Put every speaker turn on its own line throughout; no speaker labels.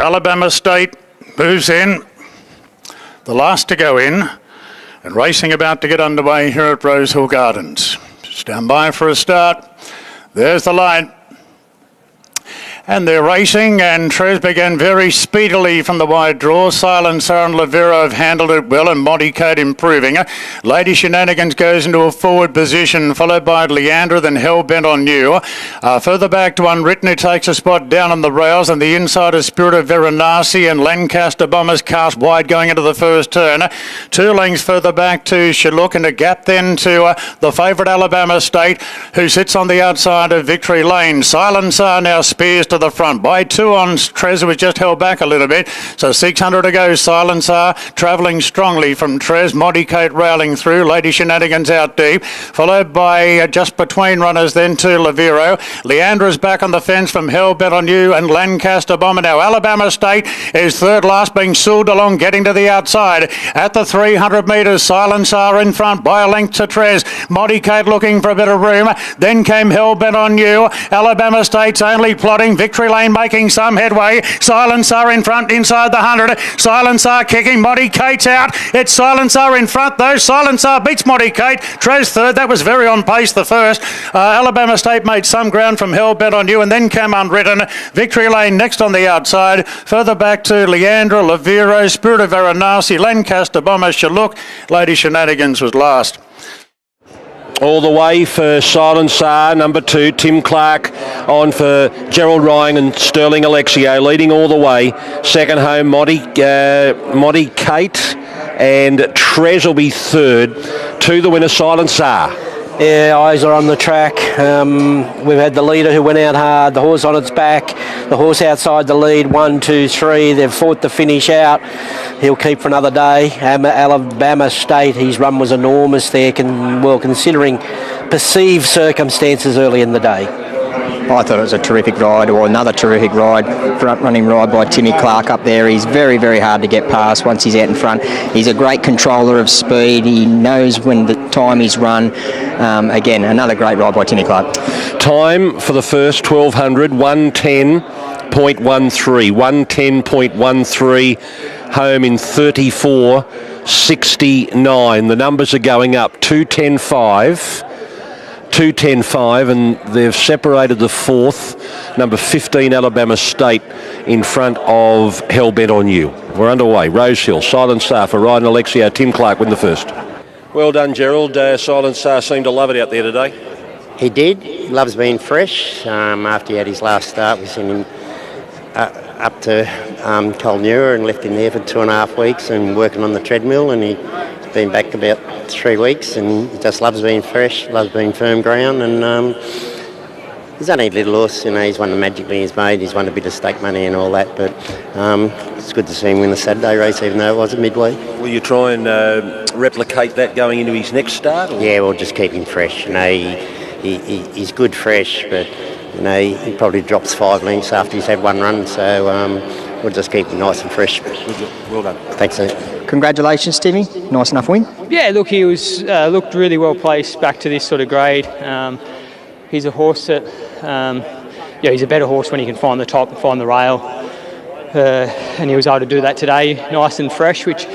Alabama State moves in, the last to go in, and racing about to get underway here at Rosehill Gardens. Stand by for a start. There's the line. And they're racing, and Trez began very speedily from the wide draw. Silencer and Lavero have handled it well, and Monty Cade improving. Lady Shenanigans goes into a forward position, followed by Leandra, then Hell-Bent on You. Further back to Unwritten, who takes a spot down on the rails, and the inside is Spirit of Varanasi and Lancaster Bombers cast wide going into the first turn. 2 lengths further back to Shalook, and a gap then to the favourite Alabama State, who sits on the outside of Victory Lane. Silencer now spears to the front by 2 on Trez, was just held back a little bit, so 600 to go. Silencer travelling strongly from Trez. Monty Cate railing through. Lady Shenanigans out deep, followed by just between runners then to Lavero. Leandra's back on the fence from Hell-Bent on You and Lancaster Bomber. Now Alabama State is third last, being sooled along, getting to the outside at the 300 metres. Silencer in front by a length to Trez. Monty Cate looking for a bit of room, then came Hell-Bent on You. Alabama State's only plodding. Victory Lane making some headway. Silencer in front inside the 100. Silencer kicking. Monty Cate's out. It's Silencer in front though. Silencer beats Monty Cate. Trez third. That was very on pace the first. Alabama State made some ground from Hell-Bent on You, and then came Unwritten. Victory Lane next on the outside. Further back to Leandra, Lavero, Spirit of Varanasi, Lancaster Bomber, Shalook. Lady Shenanigans was last.
All the way for Silencer, number 2, Tim Clark on for Gerald Ryan and Sterling Alexio, leading all the way. Second home, Monty Cate, and Trez will be third. To the winner, Silencer.
Yeah, eyes are on the track. We've had the leader who went out hard, the horse on its back, the horse outside the lead, 1, 2, 3. They've fought the finish out. He'll keep for another day. Alabama State, his run was enormous there, considering perceived circumstances early in the day.
I thought it was a terrific ride, or another terrific ride, front-running ride by Timmy Clark up there. He's very, very hard to get past once he's out in front. He's a great controller of speed. He knows when the time is run. Again, another great ride by Timmy Clark. Time
for the first 1200, 110.13. 110.13, home in 34.69. The numbers are going up, 210.5. 210.5, and they've separated the fourth, number 15 Alabama State, in front of Hell-Bent on You. We're underway. Rosehill, Silencer for Ryan Alexio. Tim Clark win the first. Well done, Gerald. Silencer seemed to love it out there today.
He did. He loves being fresh. After he had his last start, we sent him up to Colnura and left him there for 2.5 weeks and working on the treadmill, and he's been back about 3 weeks, and he just loves being fresh, loves being firm ground, and he's only a little horse, he's won the Magic Millions Made, he's won a bit of stake money and all that, but it's good to see him win the Saturday race, even though it was at Midway.
Will you try and replicate that going into his next start? Or?
Yeah, we'll just keep him fresh. He's good fresh, but he probably drops 5 lengths after he's had one run, so we'll just keep him nice and fresh.
Well done.
Thanks, mate.
Congratulations, Timmy. Nice enough win.
Yeah, look, he was looked really well placed back to this sort of grade. He's a horse that, he's a better horse when he can find the top and find the rail. And he was able to do that today, nice and fresh, which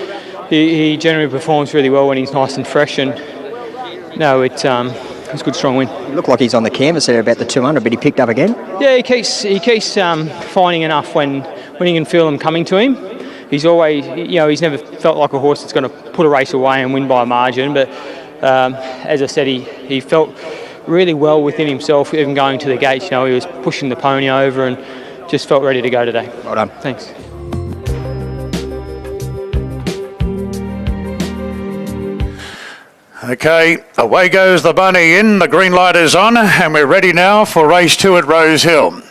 he generally performs really well when he's nice and fresh. And it's a good, strong win.
It looked like he's on the canvas there about the 200, but he picked up again.
Yeah, he keeps finding enough when he can feel them coming to him. He's always, he's never felt like a horse that's going to put a race away and win by a margin. But as I said, he felt really well within himself, even going to the gates. He was pushing the pony over and just felt ready to go today.
Well done.
Thanks.
Okay, away goes the bunny in. The green light is on, and we're ready now for race 2 at Rosehill.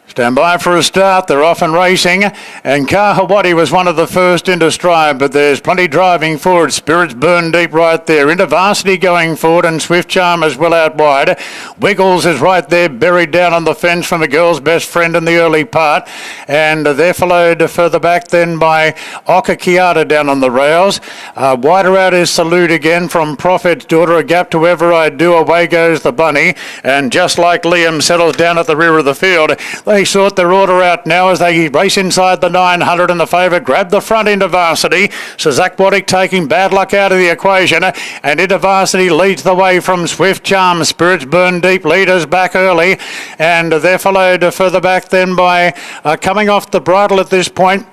Stand by for a start. They're off and racing, and Kahawati was one of the first into stride, but there's plenty driving forward. Spirits burn deep right there. Into Varsity going forward, and Swift Charm is well out wide. Wiggles is right there, buried down on the fence from a girl's best friend in the early part, and they're followed further back then by Okakiata down on the rails. Wider out is Salute again from Prophet's Daughter. A gap to Ever I Do. Away goes the bunny, and just like Liam settles down at the rear of the field, they certainly sort their order out now as they race inside the 900, and the favourite grab the front into Varsity. Zach Waddick taking Bad Luck out of the equation, and into Varsity leads the way from Swift Charm. Spirits Burn Deep leaders back early, and they're followed further back then by coming off the bridle at this point.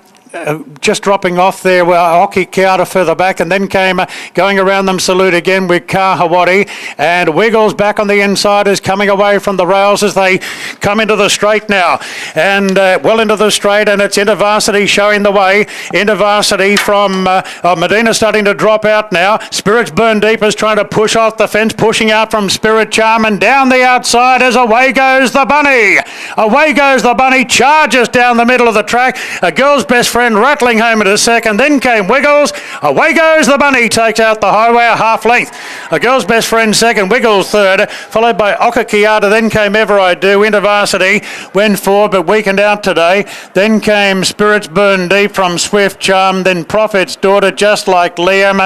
Just dropping off there were Oki Kiata further back, and then came going around them Salute again with Kahawati, and Wiggles back on the inside is coming away from the rails as they come into the straight now, and well into the straight, and it's into Varsity showing the way. Into Varsity from Medina starting to drop out now. Spirits Burn Deep is trying to push off the fence, pushing out from Spirit Charm, and down the outside as away goes the Bunny. Away goes the Bunny, charges down the middle of the track. A Girl's Best Friend rattling home at a second, then came Wiggles. Away goes the Bunny, takes out the highway a half length. A Girl's Best Friend second, Wiggles third, followed by Okakiata, then came Ever I Do. Into Varsity, went forward but weakened out today. Then came Spirits Burn Deep from Swift Charm, then Prophet's Daughter, Just Like Liam.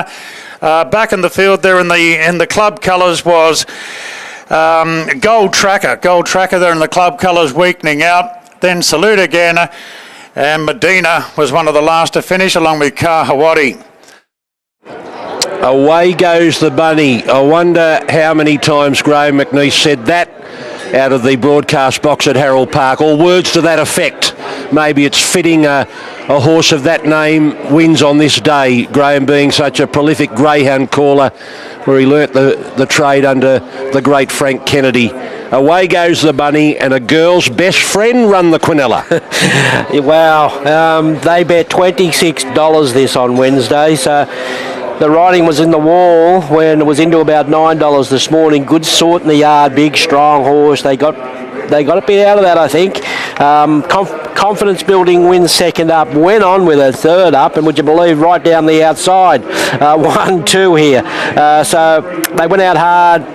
Back in the field there in the club colours was Gold Tracker there in the club colours, weakening out. Then Salute again. And Medina was one of the last to finish, along with Kahawati.
Away goes the Bunny. I wonder how many times Graham McNeice said that out of the broadcast box at Harold Park, or words to that effect. Maybe it's fitting a horse of that name wins on this day, Graham being such a prolific greyhound caller, where he learnt the trade under the great Frank Kennedy. Away goes the Bunny, and A Girl's Best Friend run the Quinella.
Wow, they bet $26 this on Wednesday, so the riding was in the wall when it was into about $9 this morning. Good sort in the yard, big strong horse. They got a bit out of that, I think. Confidence building wins second up, went on with a third up, and would you believe, right down the outside, 1-2 here. So they went out hard,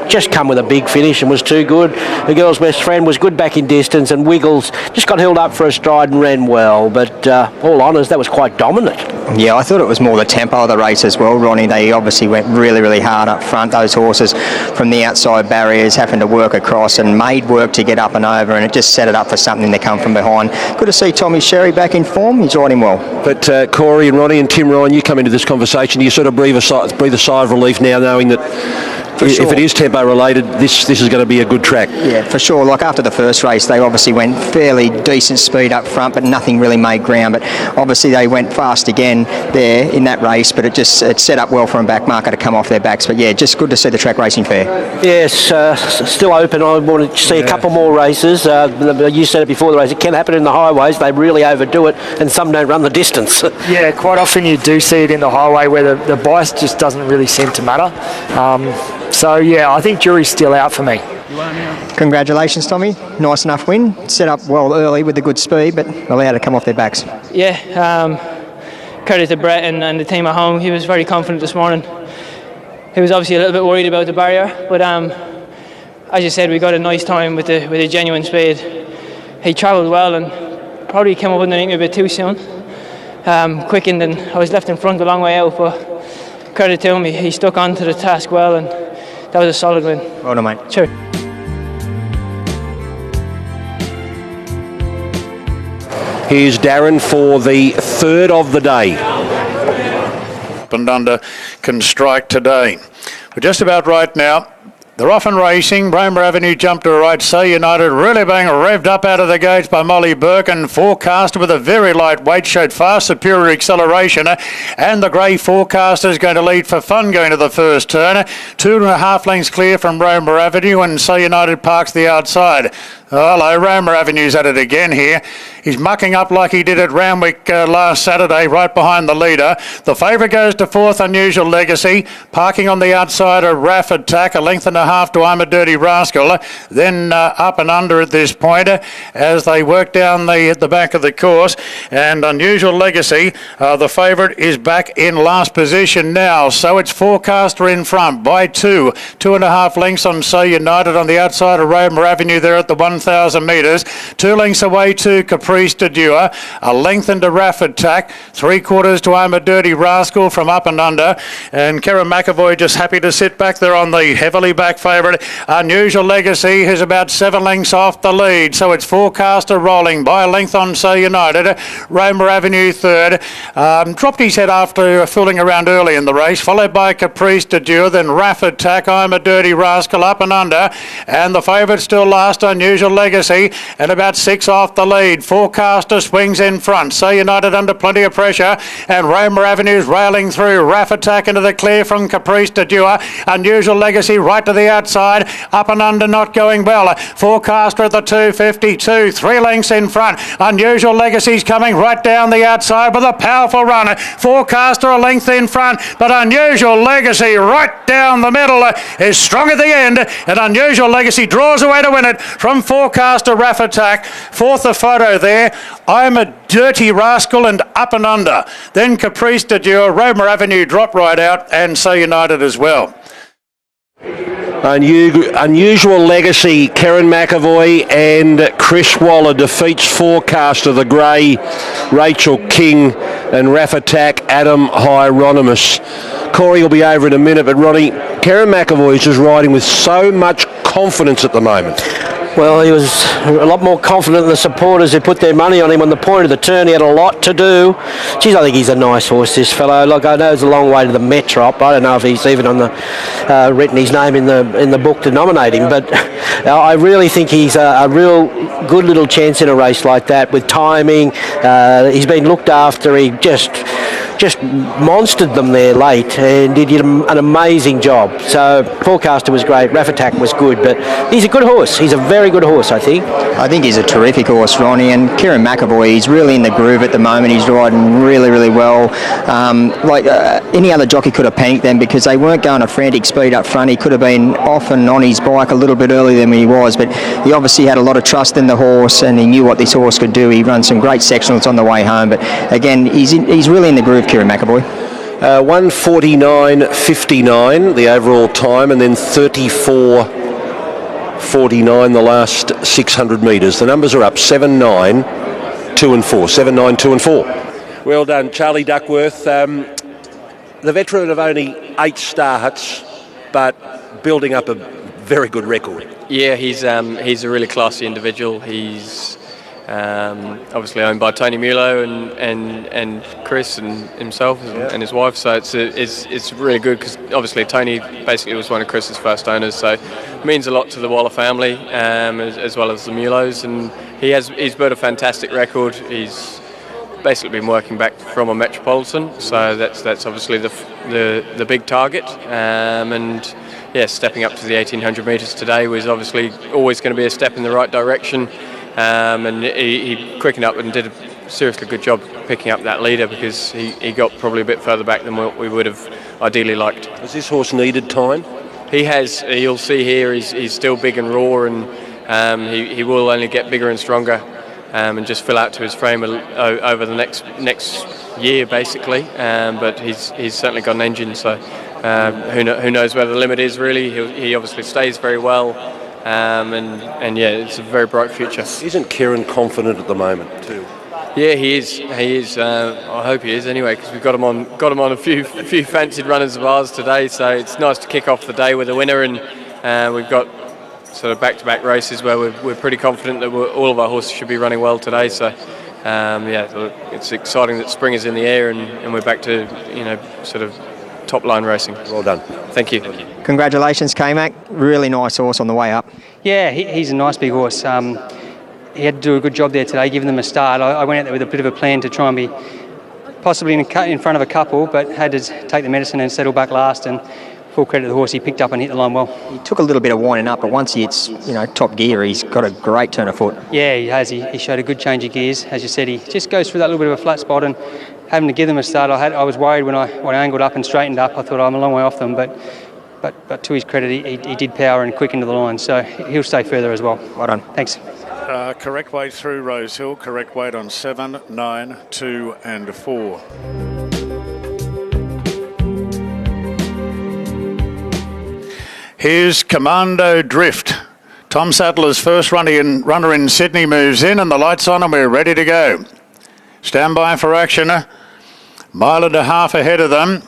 just come with a big finish and was too good. The Girl's Best Friend was good back in distance, and Wiggles just got held up for a stride and ran well, but all honours, that was quite dominant.
Yeah, I thought it was more the tempo of the race as well, Ronnie. They obviously went really, really hard up front. Those horses from the outside barriers having to work across and made work to get up and over, and it just set it up for something to come from behind. Good to see Tommy Sherry back in form. He's riding well.
But Corey and Ronnie and Tim Ryan, you come into this conversation, you sort of breathe a sigh of relief now, knowing that if it is tempo related, this is going to be a good track.
Yeah, for sure. Like after the first race, they obviously went fairly decent speed up front, but nothing really made ground. But obviously they went fast again there in that race, but it set up well for a back marker to come off their backs. But yeah, just good to see the track racing fair.
Yes, still open. I want to see a couple more races. You said it before the race, it can happen in the highways. They really overdo it, and some don't run the distance.
Yeah, quite often you do see it in the highway where the bias just doesn't really seem to matter. So yeah, I think jury's still out for me.
Congratulations, Tommy. Nice enough win. Set up well early with the good speed, but allowed to come off their backs.
Yeah, credit to Brett and the team at home. He was very confident this morning. He was obviously a little bit worried about the barrier, but as you said, we got a nice time with the genuine speed. He travelled well and probably came up underneath me a bit too soon. Quickened, and I was left in front a long way out, but credit to him, he stuck on to the task well, and that was a solid win.
Well done, mate.
Sure.
Here's Darren for the third of the day.
And under can strike today. We're just about right now. They're off and racing. Roma Avenue jumped to a right. Say United really being revved up out of the gates by Molly Burke, and Forecaster with a very light weight showed far superior acceleration, and the grey Forecaster is going to lead for fun going to the first turn. 2.5 lengths clear from Roma Avenue, and Say United parks the outside. Oh, hello, Roma Avenue's at it again here. He's mucking up like he did at Randwick last Saturday, right behind the leader. The favourite goes to fourth, Unusual Legacy. Parking on the outside of Raff Attack, 1.5 lengths to I'm a Dirty Rascal. Then up and under at this point as they work down the back of the course. And Unusual Legacy, the favourite, is back in last position now. So it's Forecaster in front by 2.5 lengths on Say United on the outside of Roma Avenue there at the 1 1,000 metres. 2 lengths away to Caprice de Dieu. A length into Rafford Tack. 3/4 to I'm a Dirty Rascal from Up and Under. And Karen McAvoy just happy to sit back there on the heavily back favourite. Unusual Legacy is about 7 lengths off the lead. So it's Forecaster rolling by a length on So United. Roma Avenue third. Dropped his head after fooling around early in the race. Followed by Caprice de Dieu. Then Rafford Tack. I'm a Dirty Rascal Up and Under. And the favourite still last, Unusual Legacy, and about 6 off the lead. Forecaster swings in front. So United under plenty of pressure, and Roma Avenue's railing through. Raff Attack into the clear from Caprice de Dieu. Unusual Legacy right to the outside. Up and Under not going well. Forecaster at the 252, 3 lengths in front. Unusual Legacy's coming right down the outside with a powerful run. Forecaster a length in front, but Unusual Legacy right down the middle is strong at the end, and Unusual Legacy draws away to win it from Forecaster Raff Attack. Fourth the photo there. I'm a Dirty Rascal and Up and Under. Then Caprice de Dieu, Roma Avenue drop right out, and So United as well.
Unusual Legacy, Karen McAvoy and Chris Waller defeats Forecaster, the grey, Rachel King, and Raff Attack, Adam Hieronymus. Corey will be over in a minute, but Ronnie, Karen McAvoy is just riding with so much confidence at the moment.
Well, he was a lot more confident than the supporters who put their money on him on the point of the turn. He had a lot to do. Geez, I think he's a nice horse, this fellow. Look, I know it's a long way to the Metrop. I don't know if he's even on the written his name in the book to nominate him, but I really think he's a real good little chance in a race like that with timing. He's been looked after. He just monstered them there late and did an amazing job. So Forecaster was great, Raff Attack was good, but he's a good horse. He's a very good horse, I think.
I think he's a terrific horse, Ronnie, and Kieran McAvoy, he's really in the groove at the moment. He's riding really, really well. Any other jockey could have panicked then because they weren't going at frantic speed up front. He could have been off and on his bike a little bit earlier than he was, but he obviously had a lot of trust in the horse and he knew what this horse could do. He ran some great sectionals on the way home, but again, he's really in the groove, Kieran McAvoy.
1:49.59 the overall time, and then 34.49 the last 600 metres. The numbers are up 7, 9, 2 and 4. 7, 9, 2 and 4. Well done, Charlie Duckworth. The veteran of only 8 starts, but building up a very good record.
Yeah, he's a really classy individual. He's obviously owned by Tony Mulo and Chris and himself and his wife, so it's really good because obviously Tony basically was one of Chris's first owners, so it means a lot to the Waller family as well as the Mulos, and he's built a fantastic record. He's basically been working back from a Metropolitan, so that's obviously the big target, and yeah, stepping up to the 1800 metres today was obviously always going to be a step in the right direction. And he quickened up and did a seriously good job picking up that leader because he got probably a bit further back than what we would have ideally liked.
Has this horse needed time?
He has. You'll see here he's still big and raw, and he will only get bigger and stronger and just fill out to his frame over the next year basically. But he's certainly got an engine, so who knows where the limit is really. He obviously stays very well. And yeah, it's a very bright future.
Isn't Kieran confident at the moment too?
Yeah, he is. I hope he is anyway, because we've got him on a few fancied runners of ours today. So it's nice to kick off the day with a winner, and we've got sort of back-to-back races where we're pretty confident that all of our horses should be running well today. So yeah, it's exciting that spring is in the air and we're back to sort of top line racing.
Well done.
Thank you.
Congratulations, K-Mac. Really nice horse on the way up.
Yeah, he's a nice big horse. He had to do a good job there today, giving them a start. I went out there with a bit of a plan to try and be possibly in front of a couple, but had to take the medicine and settle back last, and full credit to the horse, he picked up and hit the line well.
He took a little bit of winding up, but once he hits top gear, he's got a great turn of foot.
Yeah, he has. He showed a good change of gears. As you said, he just goes through that little bit of a flat spot, and having to give them a start, I was worried when I angled up and straightened up. I thought I'm a long way off them, but to his credit, he did power and quick into the line, so he'll stay further as well.
Well done.
Thanks.
Correct weight through Rosehill, correct weight on 7, 9, 2 and 4. Here's Commando Drift. Tom Sattler's first runner in Sydney moves in, and the lights on and we're ready to go. Stand by for action. Mile and a half ahead of them.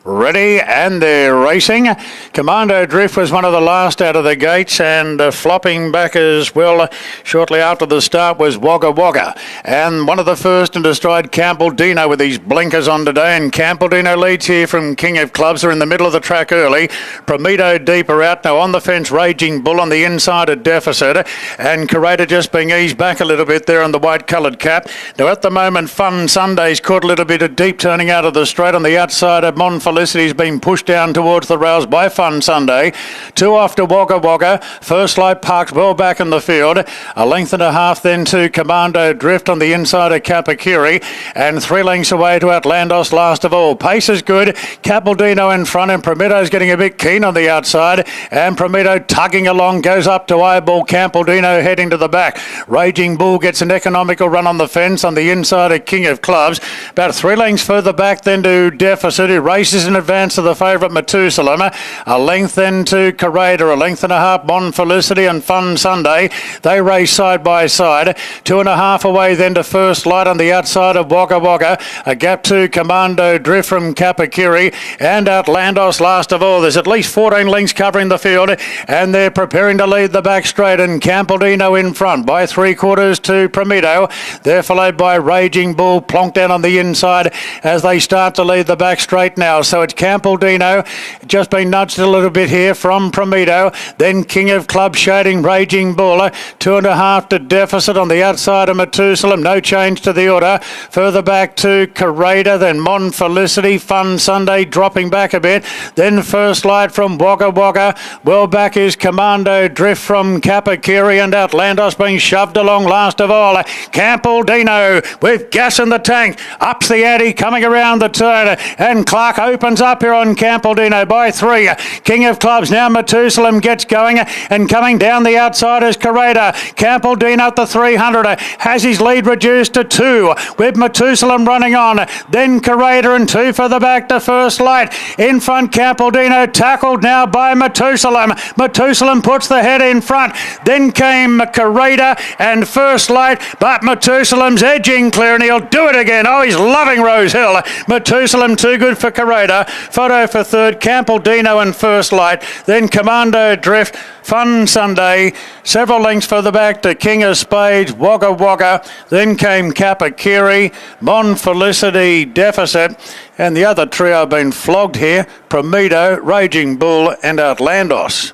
Ready, and they're racing. Commando Drift was one of the last out of the gates, and flopping back as well shortly after the start was Wagga Wagga. And one of the first into stride, Campbell Dino, with his blinkers on today. And Campbell Dino leads here from King of Clubs. They're in the middle of the track early. Prometo deeper out. Now on the fence, Raging Bull on the inside at Deficit. And Curator just being eased back a little bit there on the white coloured cap. Now at the moment, Fun Sunday's caught a little bit of deep turning out of the straight on the outside of Felicity's been pushed down towards the rails by Fun Sunday. 2 off to Wagga Wagga. First Light parked well back in the field. A length and a half then to Commando Drift on the inside of Kapakiri. And 3 lengths away to Atlantos last of all. Pace is good. Capaldino in front, and Prometo's getting a bit keen on the outside. And Prometo tugging along, goes up to eyeball Campaldino heading to the back. Raging Bull gets an economical run on the fence on the inside of King of Clubs. About 3 lengths further back then to Deficit, who races in advance of the favourite Methuselah. A length then to Curator, a length and a half Mon Felicity and Fun Sunday. They race side by side. 2.5 away then to First Light on the outside of Wagga Wagga. A gap to Commando Drift from Kapakiri, and Outlandos last of all. There's at least 14 lengths covering the field, and they're preparing to lead the back straight, and Campaldino in front by 3/4 to Prometo. They're followed by Raging Bull, plonked down on the inside as they start to lead the back straight now. So it's Campaldino just been nudged a little bit here from Prometo. Then King of Clubs shading Raging Bull. 2.5 to Deficit on the outside of Methuselah. No change to the order. Further back to Curator, then Mon Felicity. Fun Sunday dropping back a bit. Then First Light from Wagga Wagga. Well back is Commando Drift from Kapakiri, and Outlandos being shoved along last of all. Campaldino with gas in the tank. Ups the ante coming around the turn, and Clark opens up here on Campaldino by 3. King of Clubs now Methuselah gets going, and coming down the outside is Curator. Campaldino at the 300 has his lead reduced to 2 with Methuselah running on. Then Curator, and 2 further back to First Light. In front Campaldino tackled now by Methuselah. Methuselah puts the head in front. Then came Curator and First Light, but Methuselah's edging clear, and he'll do it again. Oh, he's loving Rosehill. Methuselah too good for Curator. Photo for third, Campaldino and First Light. Then Commando Drift, Fun Sunday. Several lengths further back to King of Spades, Wagga Wagga. Then came Kapakiri, Mon Felicity, Deficit. And the other trio have been flogged here. Prometo, Raging Bull and Outlandos.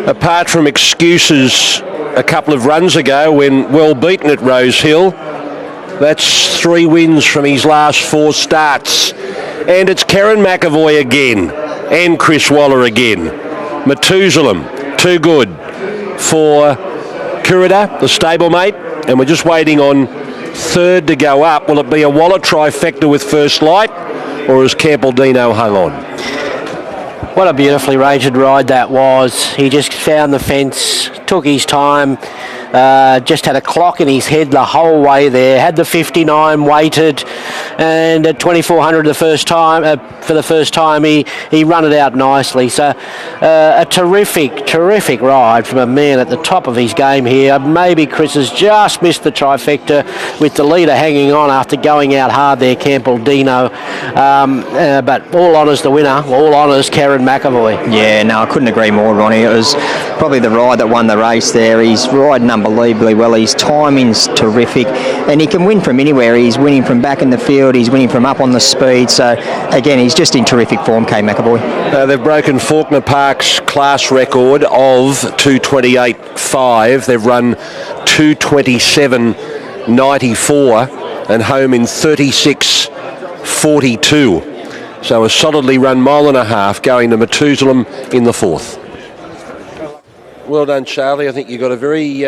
Apart from excuses a couple of runs ago when well beaten at Rosehill, that's 3 wins from his last 4 starts. And it's Karen McAvoy again, and Chris Waller again. Methuselah, too good for Curator, the stablemate, and we're just waiting on third to go up. Will it be a Waller trifecta with First Light, or is Campaldino hung on?
What a beautifully rated ride that was. He just found the fence, took his time, just had a clock in his head the whole way there, had the 59 weighted, and at 2400 the first time, for the first time he run it out nicely. So a terrific ride from a man at the top of his game here. Maybe Chris has just missed the trifecta with the leader hanging on after going out hard there, Campaldino. But all honours the winner, all honours Karen McAvoy.
Yeah, no, I couldn't agree more, Ronnie. It was probably the ride that won the race there. He's riding unbelievably well. His timing's terrific, and he can win from anywhere. He's winning from back in the field. He's winning from up on the speed. So, again, he's just in terrific form, K. McAvoy.
They've broken Faulkner Park's class record of 2:28.5. They've run 2:27.94 and home in 36.42. So a solidly run mile and a half going to Methuselah in the 4th. Well done, Charlie. I think you've got a very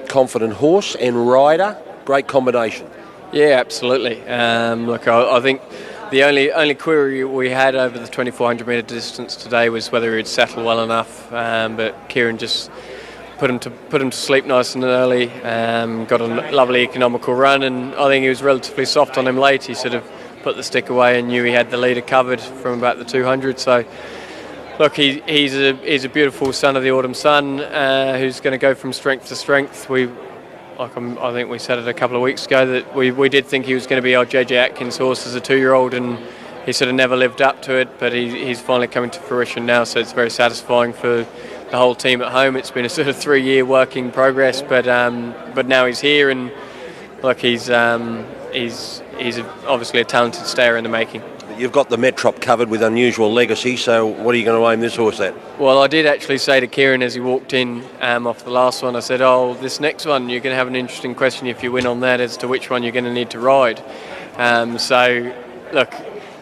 confident horse and rider. Great combination.
Yeah, absolutely. Look, I think the only query we had over the 2400 metre distance today was whether he'd settle well enough. But Kieran just put him to sleep nice and early. Got a lovely economical run, and I think he was relatively soft on him late. He sort of put the stick away and knew he had the leader covered from about the 200. So look, he's a beautiful son of the autumn sun who's going to go from strength to strength. I think we said it a couple of weeks ago that we did think he was going to be our JJ Atkins horse as a 2-year-old, and he sort of never lived up to it, but he's finally coming to fruition now, so it's very satisfying for the whole team at home. It's been a sort of 3-year work in progress, but now he's here, and look, he's obviously a talented stayer in the making.
You've got the Metrop covered with Unusual Legacy, so what are you going to aim this horse at?
Well, I did actually say to Kieran as he walked in off the last one, I said, this next one, you're going to have an interesting question if you win on that as to which one you're going to need to ride. So, look,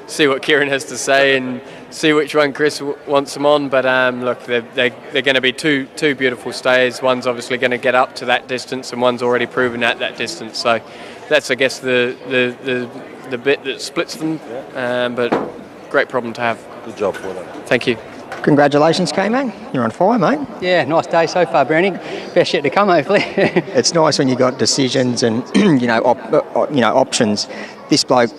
see what Kieran has to say and see which one Chris wants them on. But, look, they're going to be two beautiful stayers. One's obviously going to get up to that distance and one's already proven at that distance. So that's, I guess, the bit that splits them, but great problem to have.
Good job for them.
Thank you.
Congratulations, K-Man. You're on fire, mate.
Yeah, nice day so far, Browning. Best yet to come, hopefully.
It's nice when you got decisions and options. This bloke,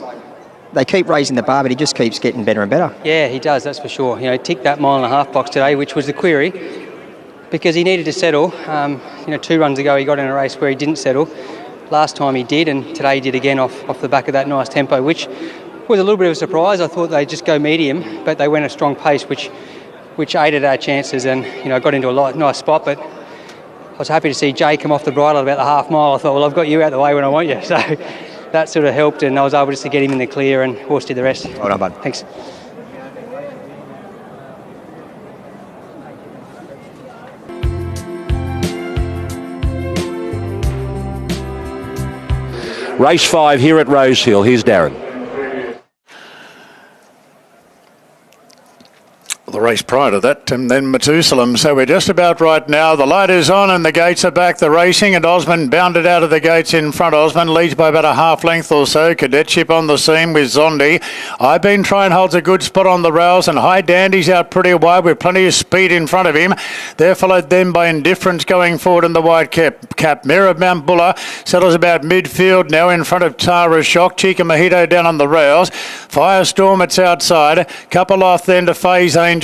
they keep raising the bar, but he just keeps getting better and better.
Yeah, he does, that's for sure. Ticked that 1.5 mile box today, which was the query, because he needed to settle. 2 runs ago he got in a race where he didn't settle. Last time he did, and today he did again off the back of that nice tempo, which was a little bit of a surprise. I thought they'd just go medium, but they went a strong pace, which aided our chances, and got into a nice spot. But I was happy to see Jay come off the bridle at about the half mile. I thought, well, I've got you out the way when I want you, so that sort of helped, and I was able just to get him in the clear, and horse did the rest.
Well done, bud.
Thanks.
Race 5 here at Rosehill. Here's Darren.
The race prior to that, and then Methuselah. So we're just about right now. The light is on and the gates are back. The racing, and Osmond bounded out of the gates in front. Osmond leads by about a half length or so. Cadetship on the scene with Zondi. I've been trying holds a good spot on the rails, and High Dandy's out pretty wide with plenty of speed in front of him. They're followed then by Indifference going forward in the white cap. Mirror of Mount Buller settles about midfield now in front of Tara Shock. Chica Mojito down on the rails. Firestorm, it's outside. Couple off then to Faye's Angels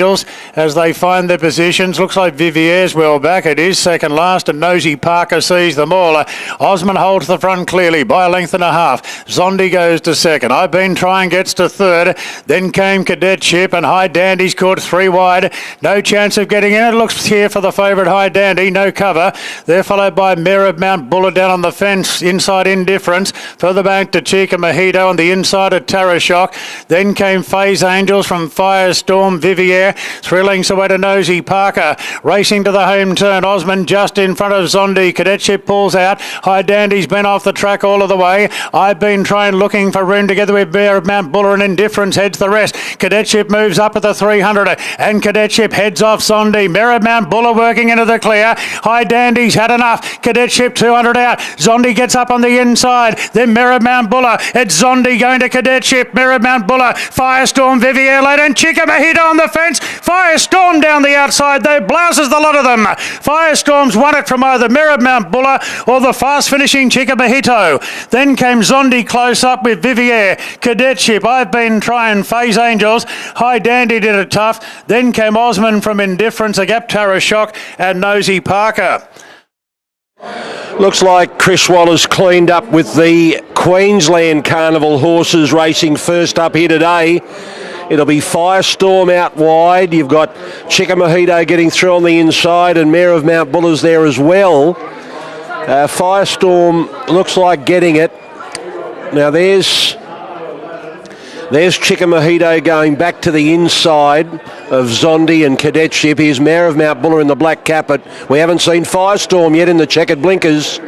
as they find their positions. Looks like Vivier's well back. It is second last, and Nosy Parker sees them all. Osmond holds the front clearly by a length and a half. Zondi goes to second. I've been trying, gets to third. Then came Cadetship, and High Dandy's caught 3 wide. No chance of getting in. It looks here for the favourite High Dandy. No cover. They're followed by Mirror of Mount Buller down on the fence. Inside Indifference. Further back to Chica Mojito on the inside of Tara Shock. Then came Faye's Angels from Firestorm. Vivier 3 lengths away to Nosy Parker. Racing to the home turn. Osmond just in front of Zondi. Cadetship pulls out. High Dandy's been off the track all of the way. I've been trying, looking for room together with Bear of Mount Buller, and Indifference heads the rest. Cadetship moves up at the 300 and Cadetship heads off Zondi. Bear of Mount Buller working into the clear. High Dandy's had enough. Cadetship 200 out. Zondi gets up on the inside. Then Mirror of Mount Buller. It's Zondi going to Cadetship. Mirror of Mount Buller. Firestorm, Vivier late, and Chica Mojito on the fence. Firestorm down the outside though, blouses the lot of them. Firestorm's won it from either Mirror of Mount Buller or the fast finishing Chica Mojito. Then came Zondi close up with Vivier. Cadetship, I've been trying, Faye's Angels. High Dandy did it tough. Then came Osmond from Indifference, a gap Tara Shock, and Nosy Parker.
Looks like Chris Waller's cleaned up with the Queensland Carnival horses racing first up here today. It'll be Firestorm out wide. You've got Chica Mojito getting through on the inside, and Mayor of Mount Buller's there as well. Firestorm looks like getting it. Now there's Chica Mojito going back to the inside of Zondi and Cadetship. Here's Mayor of Mount Buller in the black cap, but we haven't seen Firestorm yet in the checkered blinkers.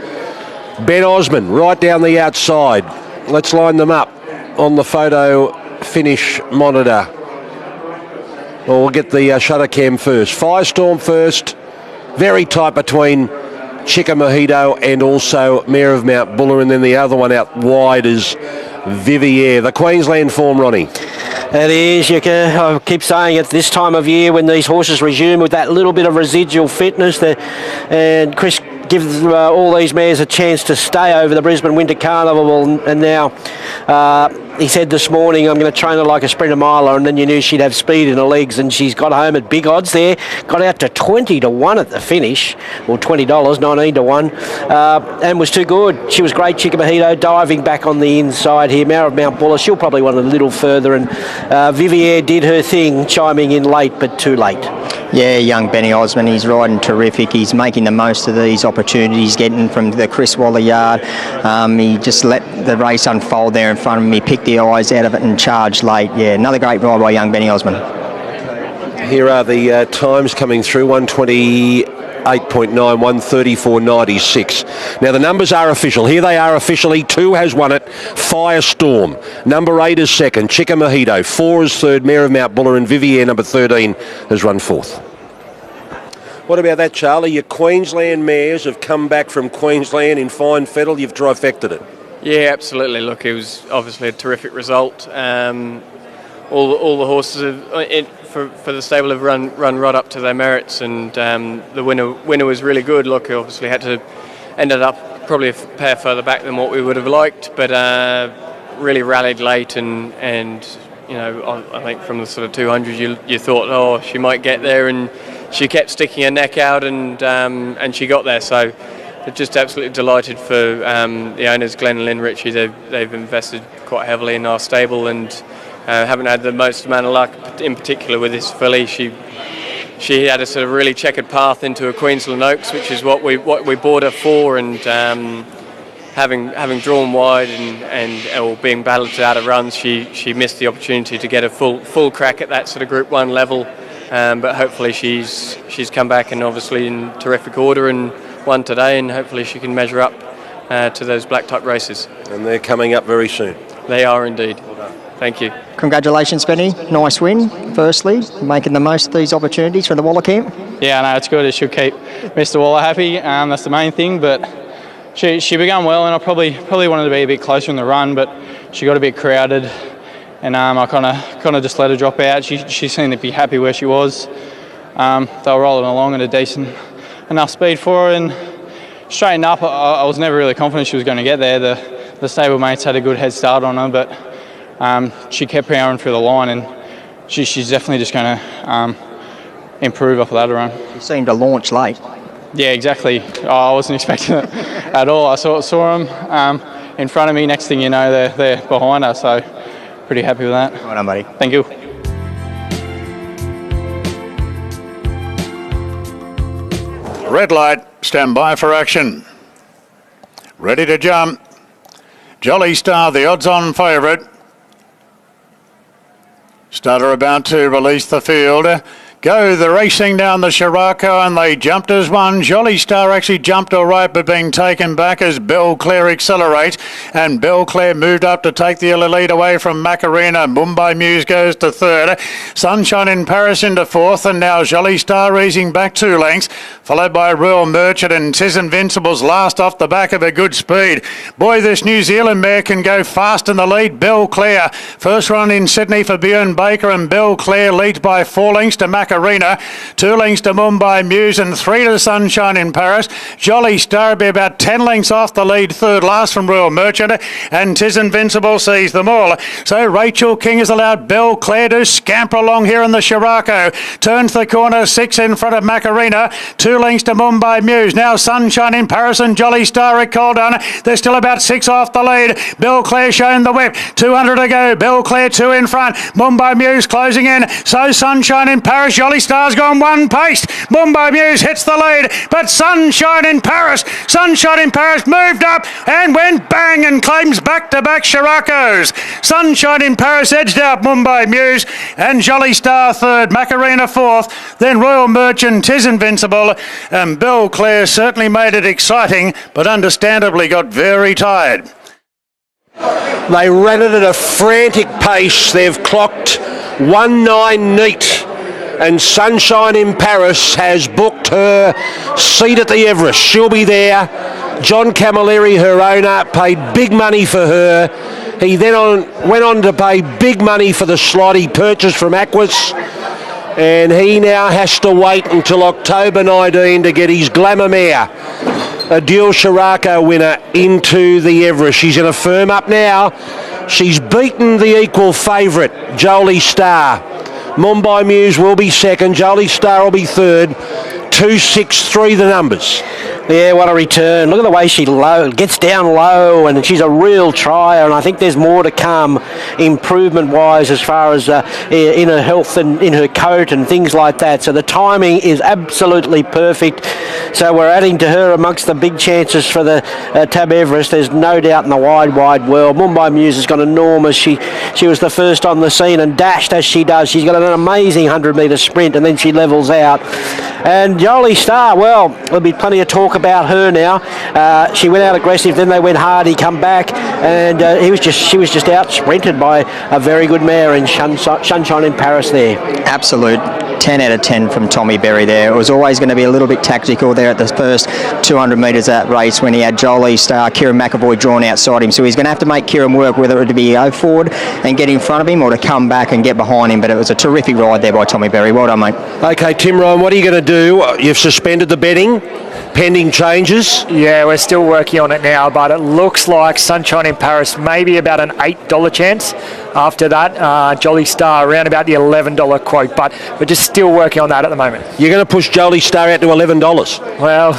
Ben Osmond right down the outside. Let's line them up on the photo finish monitor. Well, we'll get the shutter cam first. Firestorm first. Very tight between Chica Mojito and also Mayor of Mount Buller, and then the other one out wide is Vivier. The Queensland form, Ronnie.
It is. I keep saying it this time of year when these horses resume with that little bit of residual fitness, and Chris gives all these mares a chance to stay over the Brisbane Winter Carnival, and now he said this morning, I'm going to train her like a sprinter miler, and then you knew she'd have speed in her legs, and she's got home at big odds there. Got out to 20 to 1 at the finish, or $20, 19 to 1, and was too good. She was great, Chica Mojito, diving back on the inside here. Mare of Mount Buller, she'll probably want a little further, and Vivier did her thing, chiming in late, but too late.
Yeah, young Benny Osmond, he's riding terrific. He's making the most of these opportunities, getting from the Chris Waller yard. He just let the race unfold there in front of him. He picked the eyes out of it and charged late. Yeah, another great ride by young Benny Osmond.
Here are the times coming through, 128.9, 134.96. Now the numbers are official. Here they are officially. 2 has won it, Firestorm. Number 8 is second, Chica Mojito. 4 is third, Mare of Mount Buller, and Vivier, number 13, has run fourth. What about that, Charlie? Your Queensland mares have come back from Queensland in fine fettle. You've trifected it.
Yeah, absolutely. Look, it was obviously a terrific result. All the horses for the stable have run right up to their merits, and the winner was really good. Look, obviously ended up probably a pair further back than what we would have liked, but really rallied late, and you know, I think from the sort of 200 you thought, oh, she might get there, and she kept sticking her neck out, and she got there. So just absolutely delighted for the owners, Glenn and Lynn Ritchie. They've invested quite heavily in our stable, and haven't had the most amount of luck, in particular with this filly. She had a sort of really checkered path into a Queensland Oaks, which is what we bought her for, and having drawn wide or being battled out of runs, she missed the opportunity to get a full crack at that sort of Group 1 level. But hopefully she's come back, and obviously in terrific order, and won today, and hopefully she can measure up to those black type races.
And they're coming up very soon.
They are indeed. Thank you.
Congratulations, Benny. Nice win, firstly, making the most of these opportunities for the Waller camp.
Yeah, no, it's good. It should keep Mr. Waller happy. That's the main thing. But she began well, and I probably wanted to be a bit closer in the run, but she got a bit crowded, and I kind of just let her drop out. She seemed to be happy where she was. They were rolling along at a decent enough speed for her, and straightened up. I was never really confident she was going to get there. The stable mates had a good head start on her, but she kept powering through the line, and she's definitely just going to improve off of that run.
She seemed to launch late.
Yeah, exactly. I wasn't expecting it at all. I saw them in front of me. Next thing you know, they're behind us. So pretty happy with that.
Well done, buddy.
Thank you.
Red light, stand by for action. Ready to jump. Jolly Star, the odds-on favourite. Starter about to release the field. Go, the racing down the Sheraco, and they jumped as one. Jolly Star actually jumped all right, but being taken back as Belclair accelerates. And Belclair moved up to take the early lead away from Macarena. Mumbai Muse goes to third. Sunshine in Paris into fourth, and now Jolly Star easing back 2 lengths, followed by Royal Merchant, and Tis Invincible's last off the back of a good speed. Boy, this New Zealand mare can go fast in the lead. Belclair, first run in Sydney for Bjorn Baker, and Belclair leads by 4 lengths to Macarena. 2 lengths to Mumbai Muse, and 3 to Sunshine in Paris. Jolly Star will be about 10 lengths off the lead, third last from Royal Merchant, and Tis Invincible sees them all. So Rachel King has allowed Belclair to scamper along here in the Sheraco. Turns the corner, 6 in front of Macarena, 2 lengths to Mumbai Muse. Now Sunshine in Paris and Jolly Star at Chandon. They're still about 6 off the lead. Belclair showing the whip. 200 to go. Belclair 2 in front. Mumbai Muse closing in. So Sunshine in Paris. Jolly Star's gone 1 pace. Mumbai Muse hits the lead, but Sunshine in Paris moved up and went bang and claims back-to-back Sheracos. Sunshine in Paris edged out Mumbai Muse, and Jolly Star third, Macarena fourth, then Royal Merchant, Tis Invincible, and Belclair certainly made it exciting, but understandably got very tired.
They ran it at a frantic pace. They've clocked 1.9 neat. And Sunshine in Paris has booked her seat at the Everest. She'll be there. John Camilleri, her owner, paid big money for her. He then went on to pay big money for the slot he purchased from Aquis. And he now has to wait until October 19 to get his glamour mare, a dual Sheraco winner, into the Everest. She's going to firm up now. She's beaten the equal favourite, Jolie Star. Mumbai Muse will be second. Jolie Star will be third. 2-6-3 the numbers.
Yeah, what a return. Look at the way she gets down low, and she's a real trier, and I think there's more to come improvement-wise as far as in her health and in her coat and things like that. So the timing is absolutely perfect. So we're adding to her amongst the big chances for the Tab Everest. There's no doubt in the wide world. Mumbai Muse has gone enormous. She was the first on the scene and dashed as she does. She's got an amazing 100-metre sprint, and then she levels out. And Jolie Star, well, there'll be plenty of talk about her now. She went out aggressive, then they went hard. He come back, and she was just out sprinted by a very good mare in Sunshine in Paris there.
Absolute 10 out of 10 from Tommy Berry there. It was always going to be a little bit tactical there at the first 200 metres of that race when he had Jolie Star, Kieran McAvoy drawn outside him. So he's going to have to make Kieran work, whether it to be go forward and get in front of him or to come back and get behind him. But it was a terrific ride there by Tommy Berry. Well done, mate.
Okay, Tim Ryan, what are you going to do? You've suspended the betting, pending changes.
Yeah, we're still working on it now, but it looks like Sunshine in Paris maybe about an $8 chance. After that, Jolie Star around about the $11 quote, but we're just still working on that at the moment.
You're going to push Jolie Star out to $11?
Well,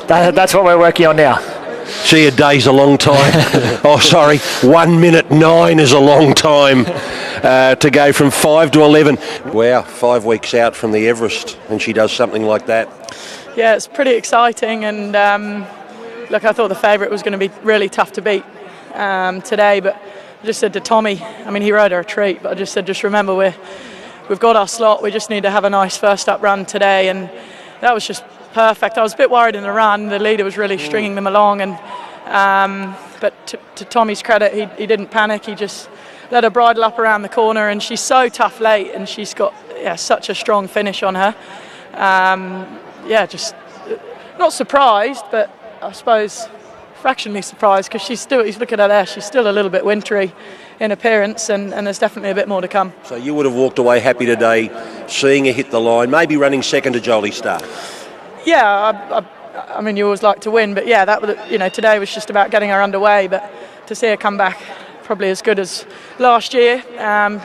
that's what we're working on now.
See, a day's a long time. 1 minute 9 is a long time to go from 5 to 11. Wow, 5 weeks out from the Everest, and she does something like that.
Yeah, it's pretty exciting, and look, I thought the favourite was going to be really tough to beat today, but I just said to Tommy, I mean, he rode her a treat, but I just said, just remember, we've got our slot, we just need to have a nice first up run today, and that was just perfect. I was a bit worried in the run, the leader was really stringing them along, and but to Tommy's credit, he didn't panic, he just let her bridle up around the corner, and she's so tough late, and she's got such a strong finish on her. Just not surprised, but I suppose fractionally surprised, because he's looking at her there, she's still a little bit wintry in appearance, and there's definitely a bit more to come.
So you would have walked away happy today, seeing her hit the line, maybe running second to Jolie Star.
Yeah, I mean, you always like to win, but yeah, today was just about getting her underway, but to see her come back probably as good as last year.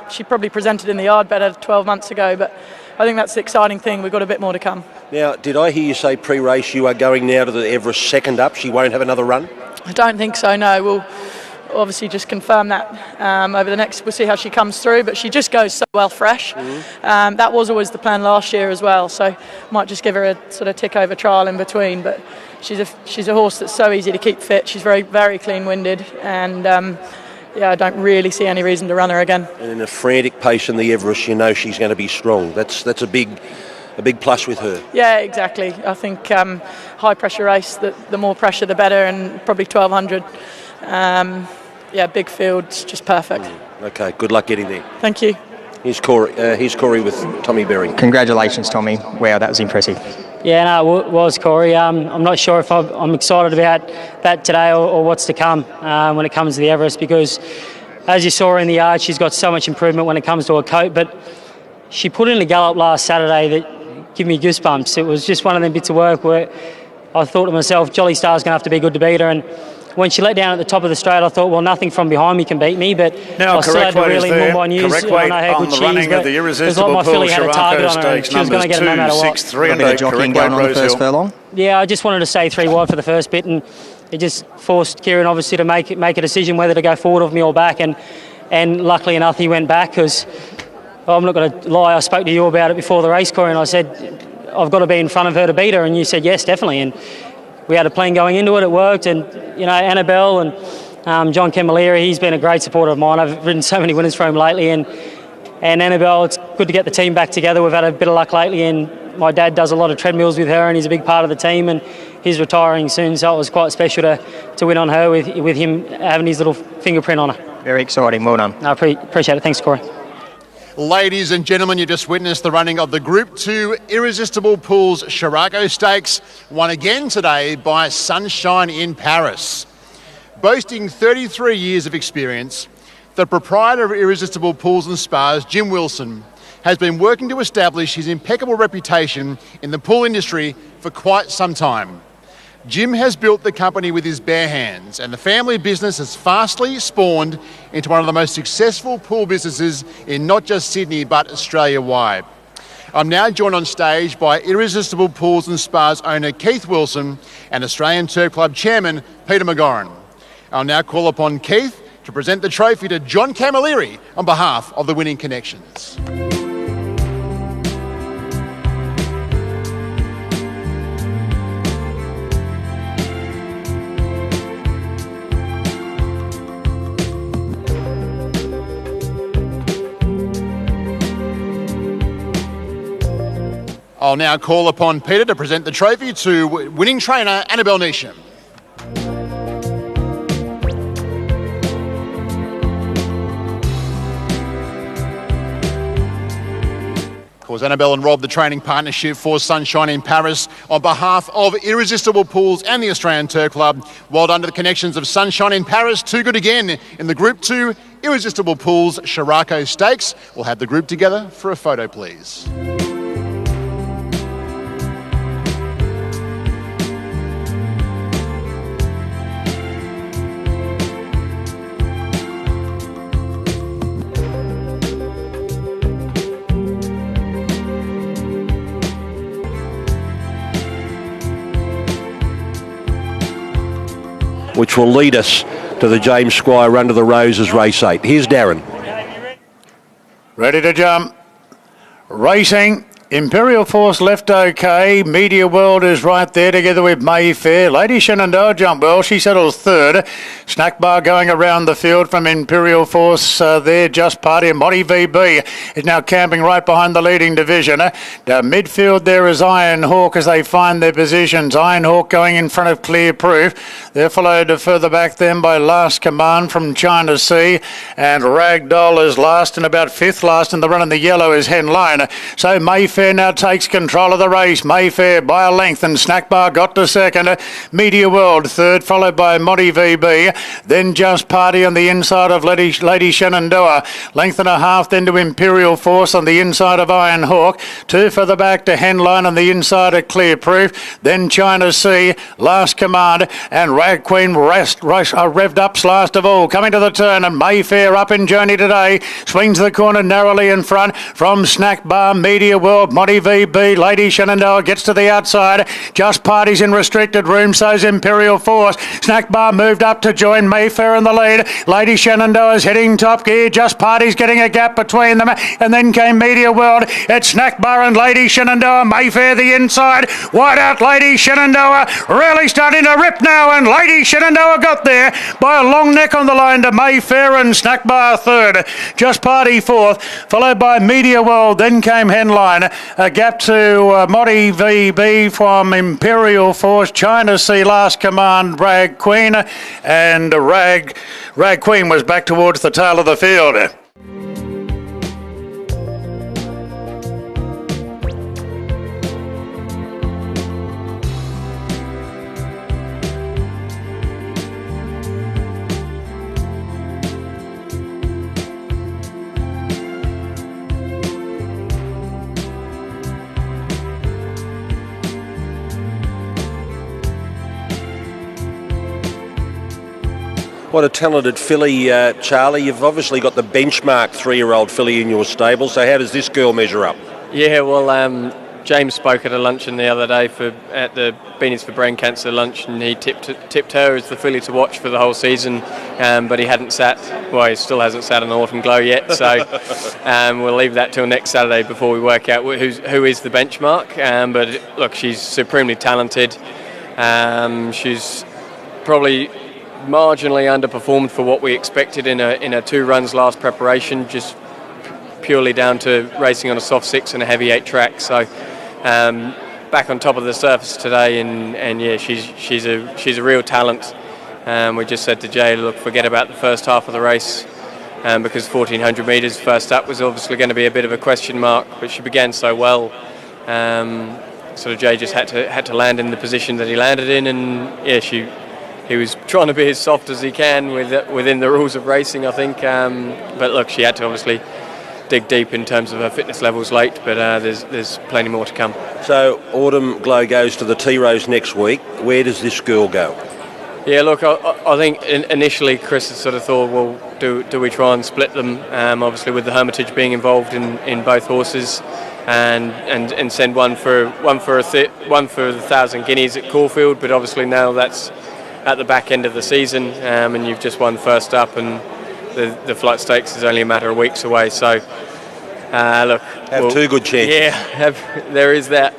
She probably presented in the yard better 12 months ago, but I think that's the exciting thing. We've got a bit more to come. Now,
did I hear you say pre-race you are going now to the Everest second up? She won't have another run?
I don't think so, no. We'll obviously just confirm that over the next... We'll see how she comes through, but she just goes so well fresh. Mm-hmm. That was always the plan last year as well, so might just give her a sort of tick-over trial in between, but she's a horse that's so easy to keep fit. She's very, very clean-winded, and... I don't really see any reason to run her again.
And in a frantic pace in the Everest, you know she's going to be strong. That's a big plus with her.
Yeah, exactly. I think high pressure race, the more pressure the better, and probably 1200. Big field's just perfect.
Okay, good luck getting there.
Thank you.
Here's Corey with Tommy Berry.
Congratulations, Tommy. Wow, that was impressive.
Yeah, no, it was, Corey. I'm not sure if I'm excited about that today or what's to come when it comes to the Everest, because as you saw her in the yard, she's got so much improvement when it comes to her coat, but she put in a gallop last Saturday that gave me goosebumps. It was just one of them bits of work where I thought to myself, Jolie Star's going to have to be good to beat her, and when she let down at the top of the straight, I thought, well, nothing from behind me can beat me, but
now,
I still had to really Mumbai News.
Correct weight on the running of the Irresistible Pools Sheraco Stakes,
she was going to get it no matter what.
2, 6, 3 and 8, correct weight Rosehill.
Yeah, I just wanted to stay 3 wide for the first bit, and it just forced Kieran obviously to make a decision whether to go forward of me or back, and luckily enough he went back, because I'm not going to lie, I spoke to you about it before the race, Corey, and I said I've got to be in front of her to beat her, and you said yes, definitely, and we had a plan going into it, it worked, and Annabelle and John Camilleri, he's been a great supporter of mine. I've ridden so many winners for him lately, and Annabelle, it's good to get the team back together. We've had a bit of luck lately, and my dad does a lot of treadmills with her, and he's a big part of the team, and he's retiring soon, so it was quite special to win on her with him having his little fingerprint on her.
Very exciting, well done.
I appreciate it, thanks, Corey.
Ladies and gentlemen, you just witnessed the running of the Group 2 Irresistible Pools Sheraco Stakes, won again today by Sunshine in Paris. Boasting 33 years of experience, the proprietor of Irresistible Pools and Spas, Jim Wilson, has been working to establish his impeccable reputation in the pool industry for quite some time. Jim has built the company with his bare hands, and the family business has fastly spawned into one of the most successful pool businesses in not just Sydney but Australia-wide. I'm now joined on stage by Irresistible Pools and Spas owner Keith Wilson and Australian Turf Club chairman Peter McGoran. I'll now call upon Keith to present the trophy to John Camilleri on behalf of the Winning Connections. I'll now call upon Peter to present the trophy to winning trainer Annabelle Neesham. Of course, Annabelle and Rob, the training partnership for Sunshine in Paris, on behalf of Irresistible Pools and the Australian Turf Club. Well done to the connections of Sunshine in Paris. Too good again in the Group 2 Irresistible Pools Sheraco Stakes. We'll have the group together for a photo, please.
Which will lead us to the James Squire Run to the Roses Race 8. Here's Darren.
Ready to jump. Racing. Imperial Force left okay. Media World is right there together with Mayfair. Lady Shenandoah jumped well. She settles third. Snack Bar going around the field from Imperial Force there. Just Party. And Monty VB is now camping right behind the leading division. Down midfield there is Iron Hawk as they find their positions. Iron Hawk going in front of Clear Proof. They're followed further back then by Last Command from China Sea. And Ragdoll is last and about fifth last in the run in the yellow is Henline. So Mayfair now takes control of the race. Mayfair by a length and Snack Bar got to second. Media World third, followed by Monty VB. Then Just Party on the inside of Lady Shenandoah. Length and a half then to Imperial Force on the inside of Iron Hawk. Two further back to Henline on the inside of Clear Proof. Then China Sea, Last Command and Rag Queen revved up last of all. Coming to the turn and Mayfair up in journey today. Swings the corner narrowly in front from Snack Bar, Media World, Monty VB, Lady Shenandoah gets to the outside. Just Party's in restricted room, so's Imperial Force. Snack Bar moved up to join Mayfair in the lead. Lady Shenandoah's heading top gear. Just Party's getting a gap between them. And then came Media World. It's Snack Bar and Lady Shenandoah. Mayfair the inside. Wide out Lady Shenandoah. Really starting to rip now. And Lady Shenandoah got there by a long neck on the line to Mayfair and Snack Bar third. Just Party fourth. Followed by Media World. Then came Henline. A gap to Monty VB from Imperial Force, China Sea, Last Command, Rag Queen, and Rag Queen was back towards the tail of the field.
What a talented filly, Charlie. You've obviously got the benchmark 3-year-old filly in your stable, so how does this girl measure up?
Yeah, well, James spoke at a luncheon the other day at the Beanies for Brain Cancer lunch, and he tipped her as the filly to watch for the whole season, but he he still hasn't sat on Autumn Glow yet, so we'll leave that till next Saturday before we work out who is the benchmark. But look, she's supremely talented. She's probably marginally underperformed for what we expected in a 2 runs last preparation, just purely down to racing on a soft 6 and a heavy 8 track. So back on top of the surface today, and yeah, she's a real talent. We just said to Jay, look, forget about the first half of the race, because 1400 metres first up was obviously going to be a bit of a question mark, but she began so well. Sort of Jay just had to land in the position that he landed in, and yeah, he was trying to be as soft as he can within the rules of racing, I think. But look, she had to obviously dig deep in terms of her fitness levels late, but there's plenty more to come.
So Autumn Glow goes to the T-Rose next week. Where does this girl go?
Yeah, look, I think initially Chris had sort of thought, well, do we try and split them? Obviously, with the Hermitage being involved in both horses, and send one for the 1,000 guineas at Caulfield. But obviously now that's at the back end of the season, and you've just won first up, and the Flight Stakes is only a matter of weeks away. So look,
two good chances.
Yeah, there is that.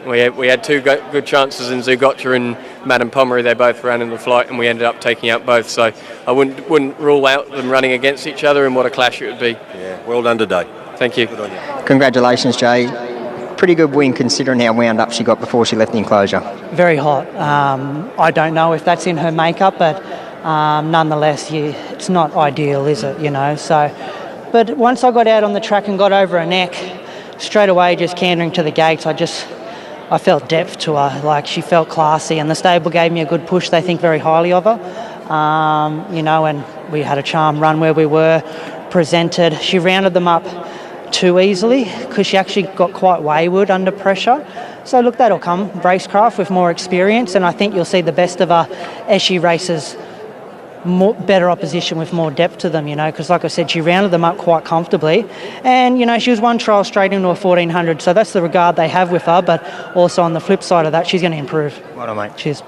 We had two good chances in Zugotcha and Madame Pomeroy. They both ran in the flight, and we ended up taking out both. So I wouldn't rule out them running against each other, and what a clash it would be.
Yeah, well done today.
Thank you.
Good on you.
Congratulations, Jay. Pretty good win considering how wound up she got before she left the enclosure.
Very hot. I don't know if that's in her makeup, but nonetheless, it's not ideal, is it? So. But once I got out on the track and got over her neck, straight away just cantering to the gates, I felt depth to her. Like, she felt classy, and the stable gave me a good push. They think very highly of her. And we had a charm run where we were presented. She rounded them up too easily because she actually got quite wayward under pressure. So look, that'll come. Racecraft with more experience, and I think you'll see the best of her as she races better opposition with more depth to them, because like I said, she rounded them up quite comfortably, and she was one trial straight into a 1400, so that's the regard they have with her. But also on the flip side of that, she's going to improve.
Well done, mate.
Cheers.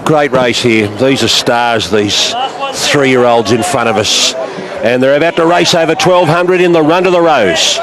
Great race here. These are stars, these 3-year-olds in front of us, and they're about to race over 1200 in the Run to the Rose.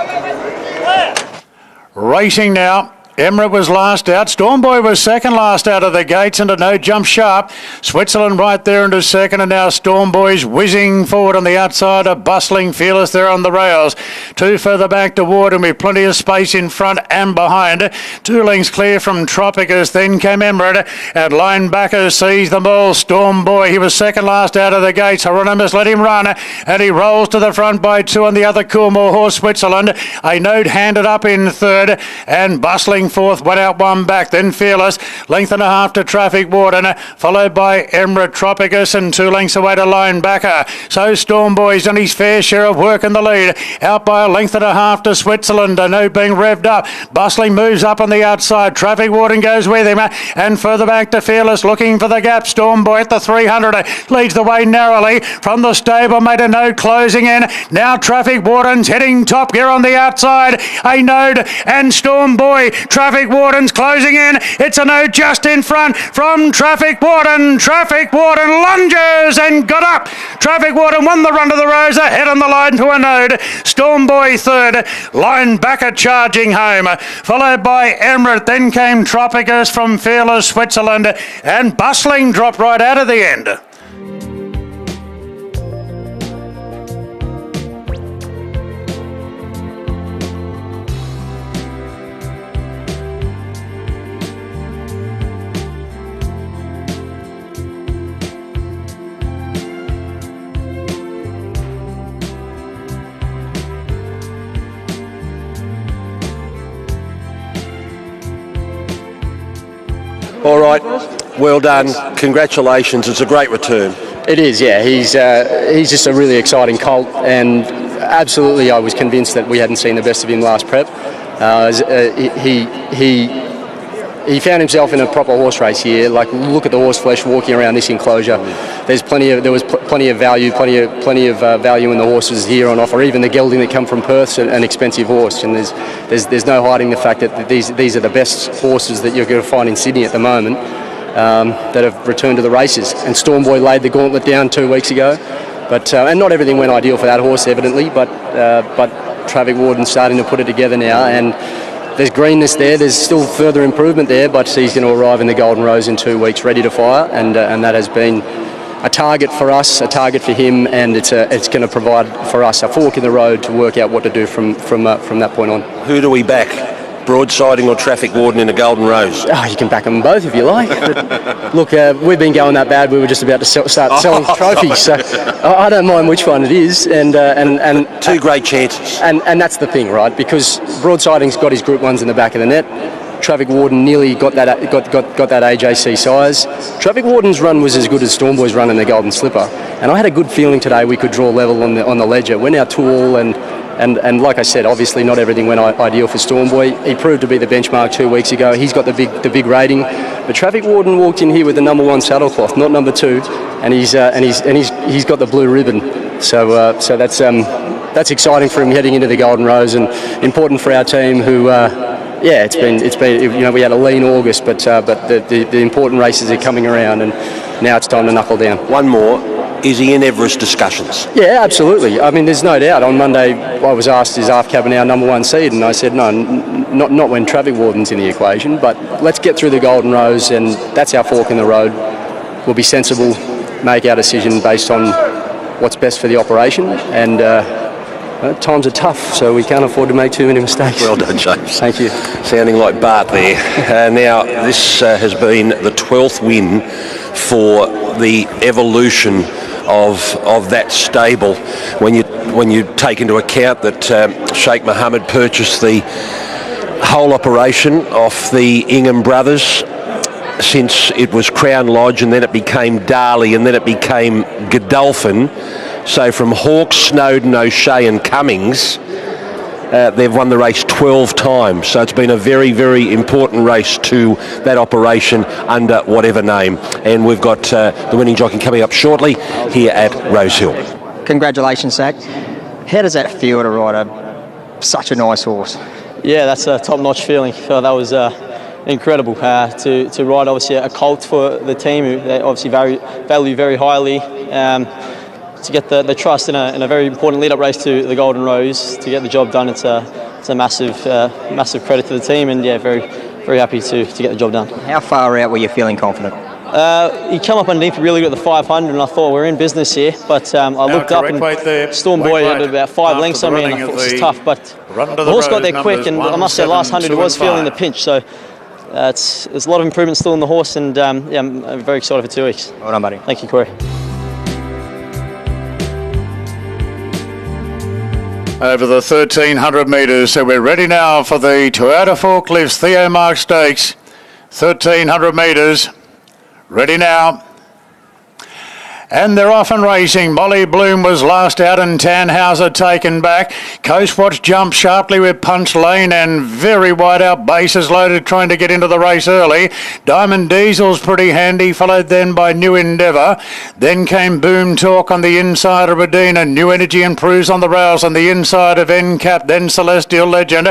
Racing now. Emirates was last out. Stormboy was second last out of the gates, and a no jump sharp. Switzerland right there into second, and now Stormboy's whizzing forward on the outside. A bustling Fearless there on the rails. Two further back toward, and with plenty of space in front and behind. 2 lengths clear from Tropicus. Then came Emirate, and Linebacker sees them all. Stormboy, he was second last out of the gates. Hieronymus let him run, and he rolls to the front by 2 on the other Coolmore horse, Switzerland. A note handed up in third, and bustling fourth, went out one back, then Fearless, length and a half to Traffic Warden, followed by Emirate, Tropicus, and 2 lengths away to Linebacker. So Stormboy's done his fair share of work in the lead, out by a length and a half to Switzerland. A note being revved up, bustling moves up on the outside. Traffic Warden goes with him, and further back to Fearless, looking for the gap. Stormboy at the 300 leads the way narrowly from the stable. Made a note closing in. Now Traffic Warden's heading top gear on the outside. A note and Stormboy. Traffic Warden's closing in. It's a note just in front from Traffic Warden. Traffic Warden lunges and got up. Traffic Warden won the Run to the Rose, ahead on the line to a note. Stormboy third. Linebacker charging home, followed by Emirate. Then came Tropicus from Fearless, Switzerland, and Bustling dropped right out of the end.
All right, well done. Congratulations. It's a great return.
It is, yeah. He's just a really exciting colt, and absolutely I was convinced that we hadn't seen the best of him last prep. He found himself in a proper horse race here. Like, look at the horse flesh walking around this enclosure. There was plenty of value, plenty of value in the horses here on offer. Even the gelding that come from Perth's an expensive horse, and there's no hiding the fact that these are the best horses that you're going to find in Sydney at the moment that have returned to the races. And Stormboy laid the gauntlet down 2 weeks ago, but and not everything went ideal for that horse, evidently. But Traffic Warden's starting to put it together now, and there's greenness there. There's still further improvement there, but he's going to arrive in the Golden Rose in 2 weeks, ready to fire, and that has been a target for us, a target for him, and it's going to provide for us a fork in the road to work out what to do from that point on.
Who do we back? Broadsiding or Traffic Warden in a Golden Rose?
Oh, you can back them both if you like. But look, we've been going that bad. We were just about to start selling trophies, so I don't mind which one it is. And
2 great chances.
And that's the thing, right? Because Broadsiding's got his Group 1s in the back of the net. Traffic Warden nearly got that AJC size. Traffic Warden's run was as good as Stormboy's run in the Golden Slipper, and I had a good feeling today we could draw level on the ledger. Went out tall and like I said, obviously not everything went ideal for Stormboy. He proved to be the benchmark 2 weeks ago. He's got the big rating. But Traffic Warden walked in here with the number 1 saddlecloth, not number 2, and he's got the blue ribbon. So that's exciting for him heading into the Golden Rose, and important for our team who. It's been we had a lean August, but the important races are coming around, and now it's time to knuckle down.
One more. Is he in Everest discussions?
Yeah, absolutely. I mean, there's no doubt. On Monday, I was asked, is Arf Cabin our number 1 seed? And I said, no, not when Traffic Warden's in the equation, but let's get through the Golden Rose, and that's our fork in the road. We'll be sensible, make our decision based on what's best for the operation, and times are tough, so we can't afford to make too many mistakes.
Well done, James.
Thank you.
Sounding like Bart there. Now, this has been the 12th win for the evolution of that stable. When you take into account that Sheikh Mohammed purchased the whole operation off the Ingham brothers since it was Crown Lodge, and then it became Darley, and then it became Godolphin. So from Hawkes, Snowden, O'Shea and Cummings, they've won the race 12 times. So it's been a very, very important race to that operation under whatever name. And we've got the winning jockey coming up shortly here at Rosehill.
Congratulations, Zach. How does that feel to ride such a nice horse?
Yeah, that's a top-notch feeling. So that was incredible to ride, obviously, a colt for the team who they obviously value very highly. To get the trust in a very important lead-up race to the Golden Rose, to get the job done, it's a massive credit to the team, and yeah, very, very happy to get the job done.
How far out were you feeling confident?
He came up underneath really good at the 500, and I thought we're in business here, but I looked up and Stormboy had about 5 lengths on me, and I thought this is tough, but the horse got there quick, and I must say last 100 he was feeling the pinch, so there's a lot of improvement still in the horse, and I'm very excited for 2 weeks.
Well done, buddy.
Thank you, Corey.
Over the 1,300 metres, so we're ready now for the Toyota Forklifts Theo Marks Stakes. 1,300 metres, ready now. And they're off and racing. Molly Bloom was last out and Tannhauser taken back. Coastwatch jumped sharply with Punch Lane and very wide out, bases loaded, trying to get into the race early. Diamond Diesel's pretty handy, followed then by New Endeavour. Then came Boom Talk on the inside of Radina. New Energy improves on the rails on the inside of NCAP. Then Celestial Legend,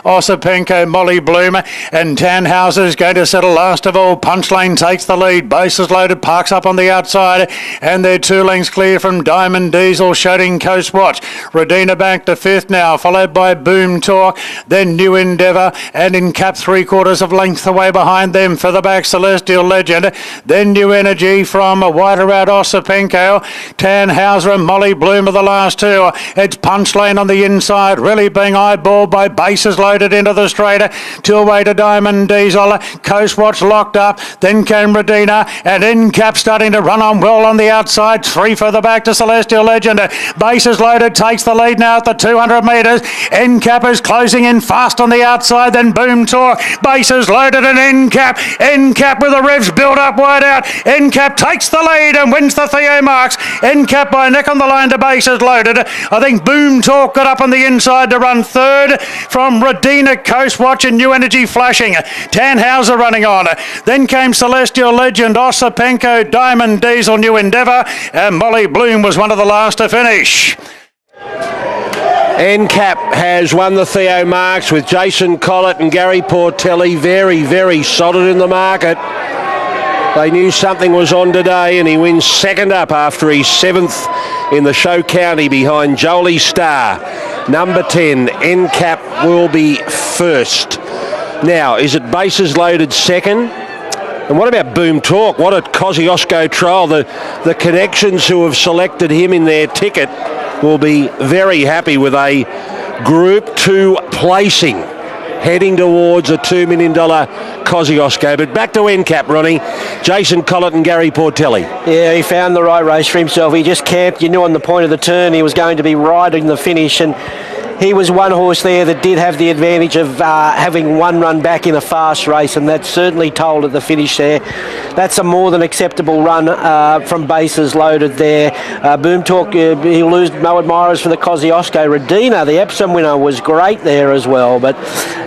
Osipenko, Molly Bloom, and Tannhauser's going to settle last of all. Punch Lane takes the lead. Bases loaded, parks up on the outside. And they're 2 lengths clear from Diamond Diesel, shouting Coastwatch. Radina back to 5th now, followed by Boom Talk, then New Endeavour, and in cap 3/4 of length away behind them. Further back, Celestial Legend, then New Energy from a wider out Osipenko. Tannhauser and Molly Bloom are the last 2. It's Punch Lane on the inside, really being eyeballed by bases loaded into the straight. 2 away to Diamond Diesel. Coastwatch locked up, then came Radina, and NCAP starting to run on well on the outside. 3 further back to Celestial Legend. Bases loaded, takes the lead now at the 200 metres. NCAP is closing in fast on the outside, then Boom Talk. Bases loaded and NCAP with the revs built up wide out. NCAP takes the lead and wins the Theo Marks. NCAP by a neck on the line to bases loaded. I think Boom Talk got up on the inside to run 3rd from Radina, Coastwatch and New Energy flashing. Tannhauser running on. Then came Celestial Legend, Osipenko, Diamond Diesel, New Endeavour, and Molly Bloom was one of the last to finish.
NCAP has won the Theo Marks with Jason Collett and Gary Portelli very, very solid in the market. They knew something was on today, and he wins 2nd up after he's 7th in the show county behind Jolie Star. Number 10, NCAP will be 1st. Now, is it bases loaded 2nd? And what about Boom Talk? What a Kosciuszko trial. The connections who have selected him in their ticket will be very happy with a Group 2 placing heading towards a $2 million Kosciuszko. But back to NCAP, Ronnie. Jason Collett and Gary Portelli.
Yeah, he found the right race for himself. He just camped. You knew on the point of the turn he was going to be right in the finish, and he was one horse there that did have the advantage of having one run back in a fast race, and that certainly told at the finish there. That's a more than acceptable run from bases loaded there. Boom Talk, he'll lose no admirers for the Kosciuszko. Radina, the Epsom winner, was great there as well, but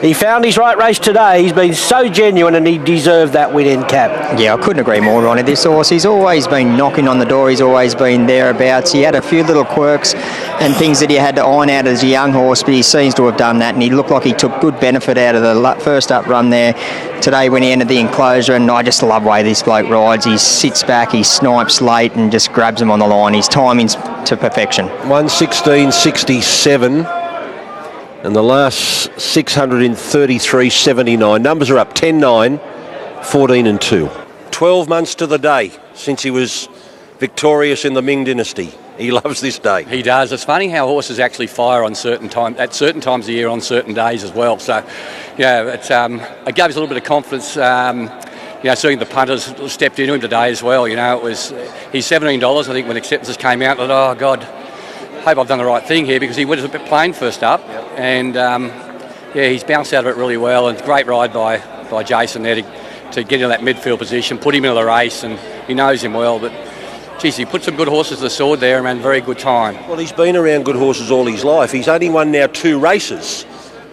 he found his right race today. He's been so genuine and he deserved that win in cap.
Yeah, I couldn't agree more, Ronnie. This horse, he's always been knocking on the door. He's always been thereabouts. He had a few little quirks and things that he had to iron out as a young horse, but he seems to have done that, and he looked like he took good benefit out of the first up run there today when he entered the enclosure. And I just love the way this bloke rides. He sits back, he snipes late and just grabs them on the line. His timing's to perfection.
1:16.67 and the last 633.79. Numbers are up 10-9, 14 and 2. 12 months to the day since he was victorious in the Ming Dynasty. He loves this day.
He does. It's funny how horses actually fire on certain times at certain times of year on certain days as well. So, yeah, it gave us a little bit of confidence. Seeing the punters stepped into him today as well. He's $17. I think when acceptances came out, I thought, oh God, hope I've done the right thing here, because he was a bit plain first up, and he's bounced out of it really well. And great ride by Jason there to get into that midfield position, put him into the race, and he knows him well. But geez, he put some good horses to the sword there and ran very good time.
Well, he's been around good horses all his life. He's only won now 2 races,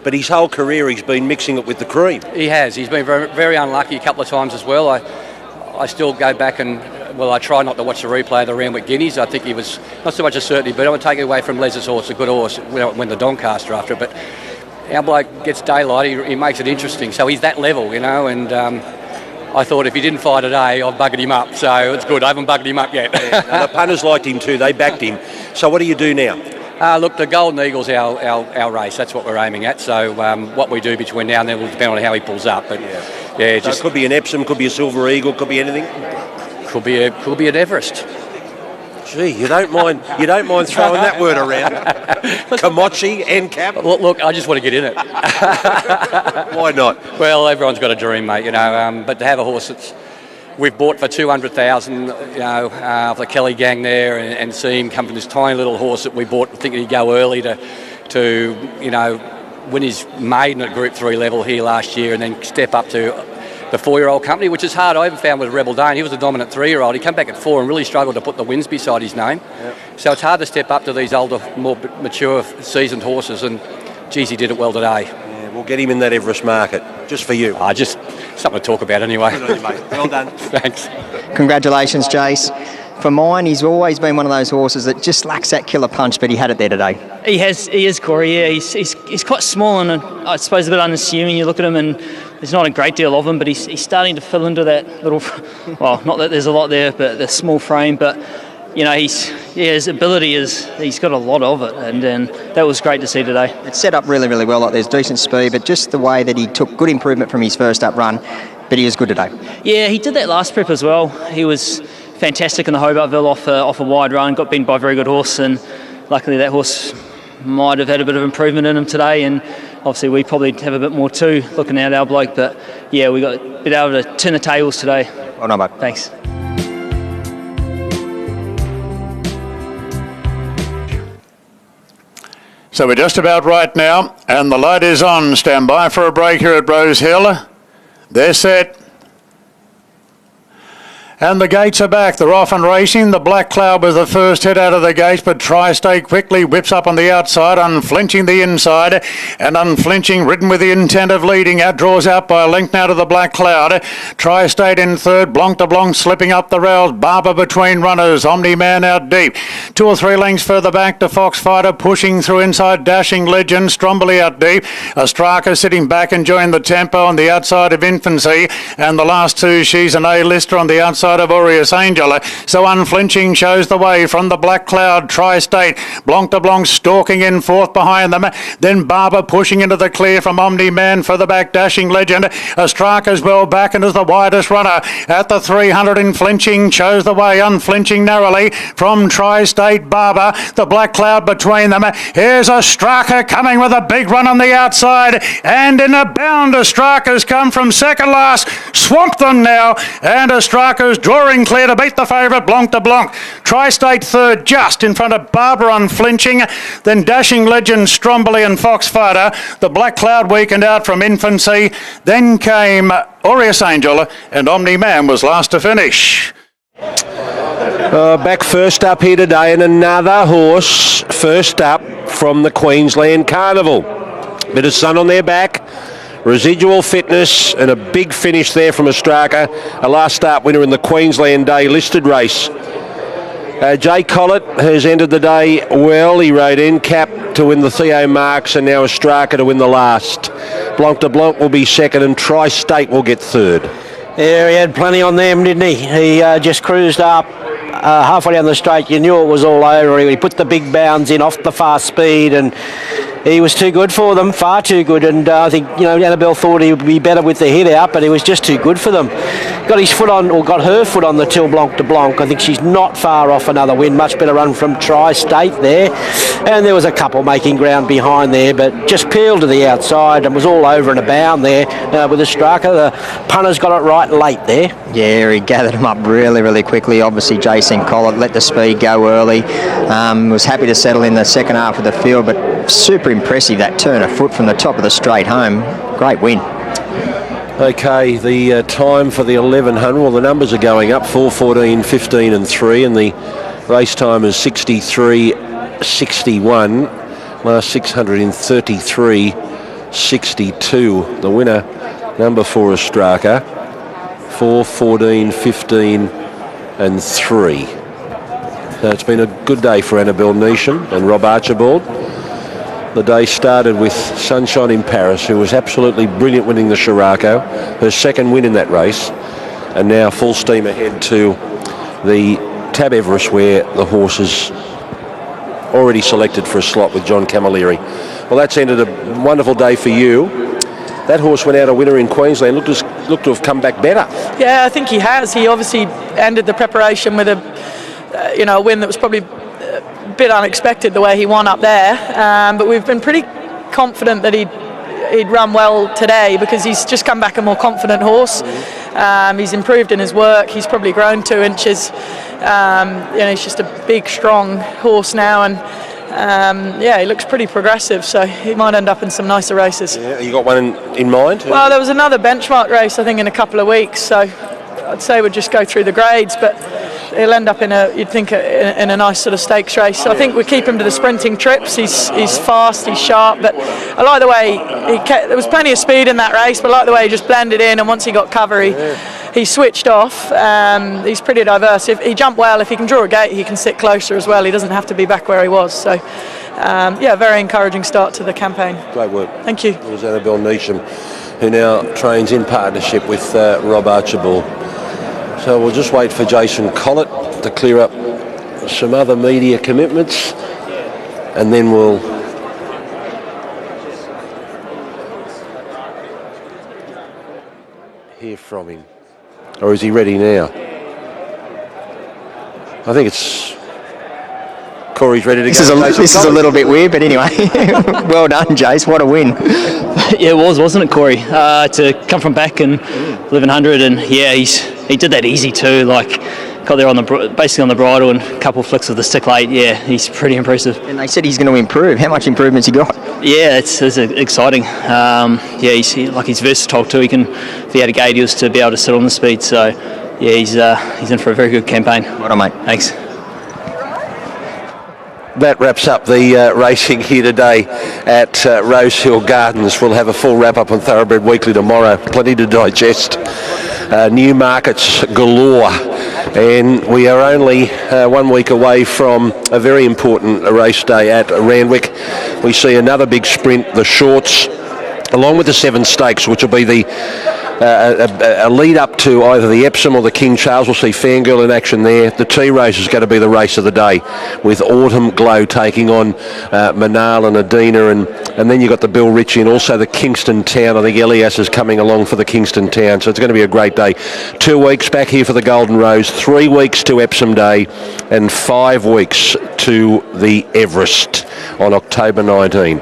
but his whole career he's been mixing it with the cream.
He has. He's been very, very unlucky a couple of times as well. I still go back and, I try not to watch the replay of the Randwick Guineas. I think he was not so much a certainty, but I'm going to take it away from Les's horse, a good horse, when the Doncaster after it. But our bloke gets daylight, he makes it interesting. So he's that level, and I thought if he didn't fight today, I've buggered him up. So it's good. I haven't buggered him up yet.
The punters liked him too. They backed him. So what do you do now?
Look, the Golden Eagle's our race. That's what we're aiming at. So what we do between now and then will depend on how he pulls up. But so
it could be an Epsom, could be a Silver Eagle, could be anything.
Could be an Everest.
Gee, you don't mind throwing that word around. Kamochi and cap.
Look, I just want to get in it.
Why not?
Well, everyone's got a dream, mate. But to have a horse that's we've bought for $200,000, of the Kelly gang there, and see him come from this tiny little horse that we bought thinking he'd go early to win his maiden at Group 3 level here last year, and then step up to the 4-year-old company, which is hard. I even found with Rebel Dane, he was a dominant 3-year-old. He came back at 4 and really struggled to put the wins beside his name. Yep. So it's hard to step up to these older, more mature, seasoned horses, and geez, he did it well today.
Yeah, we'll get him in that Everest market, just for you.
Just something to talk about anyway.
Good on you, mate. Well done.
Thanks.
Congratulations, Jace. For mine, he's always been one of those horses that just lacks that killer punch, but he had it there today.
He is, Corey. Yeah, he's quite small and I suppose a bit unassuming. You look at him and there's not a great deal of him, but he's starting to fill into that little. Well, not that there's a lot there, but the small frame. But his ability he's got a lot of it, and that was great to see today.
It's set up really, really well. Like there's decent speed, but just the way that he took good improvement from his first up run. But he was good today.
Yeah, he did that last prep as well. He was fantastic in the Hobartville off a wide run, got beaten by a very good horse, and luckily that horse might have had a bit of improvement in him today, and obviously we probably have a bit more too looking at our bloke, but yeah, we got a bit able to turn the tables today.
Well done, mate.
Thanks.
So we're just about right now, and the light is on. Stand by for a break here at Rosehill. They're set. And the gates are back. They're off and racing. The Black Cloud was the first hit out of the gates, but Tri-State quickly whips up on the outside, unflinching the inside, and unflinching, ridden with the intent of leading. Draws out by a length now to the Black Cloud. Tri-State in third. Blanc de Blanc slipping up the rails. Barber between runners. Omni-Man out deep. 2 or 3 lengths further back to Foxfighter, pushing through inside Dashing Legend. Stromboli out deep. Ostraka sitting back, enjoying the tempo on the outside of Infancy. And the last 2, she's an A-lister on the outside of Aureus Angel. So unflinching shows the way from the Black Cloud. Tri-State, Blanc de Blanc stalking in fourth behind them. Then Barber pushing into the clear from Omni-Man further back. Dashing Legend. Ostraka's well back and is the widest runner at the 300. Inflinching shows the way, unflinching narrowly from Tri-State. Barber, the Black Cloud between them. Here's Ostraka coming with a big run on the outside, and in a bound Ostraka's come from second last, swamped them now, and Ostraka's goes, drawing clear to beat the favourite, Blanc de Blanc. Tri-State third, just in front of Barbara Unflinching. Then Dashing Legend, Stromboli and Foxfighter. The Black Cloud weakened out from infancy. Then came Aureus Angel, and Omni Man was last to finish.
Back first up here today, and another horse first up from the Queensland Carnival. Bit of sun on their back, residual fitness, and a big finish there from Ostraka, a last start winner in the Queensland Day listed race. Jay Collett has ended the day well. He rode handicap to win the Theo Marks, and now Ostraka to win the last. Blanc de Blanc will be second, and Tri-State will get third.
Yeah, he had plenty on them, didn't he? He just cruised up halfway down the straight. You knew it was all over. He put the big bounds in off the fast speed, and he was too good for them, far too good. And I think, Annabelle thought he would be better with the head out, but he was just too good for them. Got his foot on, or got her foot on the Till Blanc de Blanc. I think she's not far off another win. Much better run from Tri-State there. And there was a couple making ground behind there, but just peeled to the outside and was all over and a bound there with Ostraka. The punter's got it right late there.
Yeah, he gathered him up really, really quickly. Obviously, Jason Collett let the speed go early. Was happy to settle in the second half of the field, but super impressive, that turn of foot from the top of the straight home. Great win.
Okay, the time for the 1100, well, the numbers are going up, 4:14, 15 and 3, and the race time is 63.61. Last 633.62. The winner, number 4, Ostraka, 4:14, 15 and 3. So it's been a good day for Annabelle Neesham and Rob Archibald. The day started with Sunshine in Paris, who was absolutely brilliant winning the Sheraco, her second win in that race, and now full steam ahead to the Tab Everest, where the horse is already selected for a slot with John Camilleri. Well, that's ended a wonderful day for you. That horse went out a winner in Queensland, looked to have come back better.
Yeah, I think he has. He obviously ended the preparation with a win that was probably a bit unexpected, the way he won up there, but we've been pretty confident that he'd run well today, because he's just come back a more confident horse. He's improved in his work. He's probably grown 2 inches. He's just a big, strong horse now, and he looks pretty progressive, so he might end up in some nicer races.
Yeah, you got one in mind?
Well, there was another benchmark race, I think, in a couple of weeks, so I'd say we'd just go through the grades, but he'll end up in a nice sort of stakes race. So I think we keep him to the sprinting trips. He's fast, he's sharp, but I like the way there was plenty of speed in that race, but I like the way he just blended in, and once he got cover, he switched off. He's pretty diverse. If he jumped well, if he can draw a gate, he can sit closer as well. He doesn't have to be back where he was. So very encouraging start to the campaign.
Great work.
Thank you.
It was Annabelle Neesham, who now trains in partnership with Rob Archibald. So we'll just wait for Jason Collett to clear up some other media commitments, and then we'll hear from him. Or is he ready now? I think it's Corey's ready to go.
This is a little bit weird, but anyway, well done, Jace. What a win.
Yeah, it was, wasn't it, Corey? To come from back and 1100, and he did that easy too. Like, got there basically on the bridle and a couple of flicks of the stick late. Yeah, he's pretty impressive.
And they said he's going to improve. How much improvement's he got?
Yeah, it's exciting. He's versatile too. He can, if he had a gate, he was to be able to sit on the speed. So yeah, he's in for a very good campaign.
Well done, mate.
Thanks.
That wraps up the racing here today at Rosehill Gardens. We'll have a full wrap-up on Thoroughbred Weekly tomorrow. Plenty to digest. New markets galore. And we are only 1 week away from a very important race day at Randwick. We see another big sprint, the shorts, along with the 7 stakes, which will be the a lead up to either the Epsom or the King Charles. We'll see Fangirl in action there. The T race is going to be the race of the day, with Autumn Glow taking on Manal and Adina, and then you've got the Bill Ritchie and also the Kingston Town. I think Elias is coming along for the Kingston Town, so it's going to be a great day. 2 weeks back here for the Golden Rose, 3 weeks to Epsom Day, and 5 weeks to the Everest on October 19.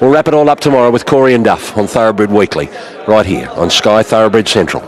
We'll wrap it all up tomorrow with Corey and Duff on Thoroughbred Weekly, right here on Sky Thoroughbred Central.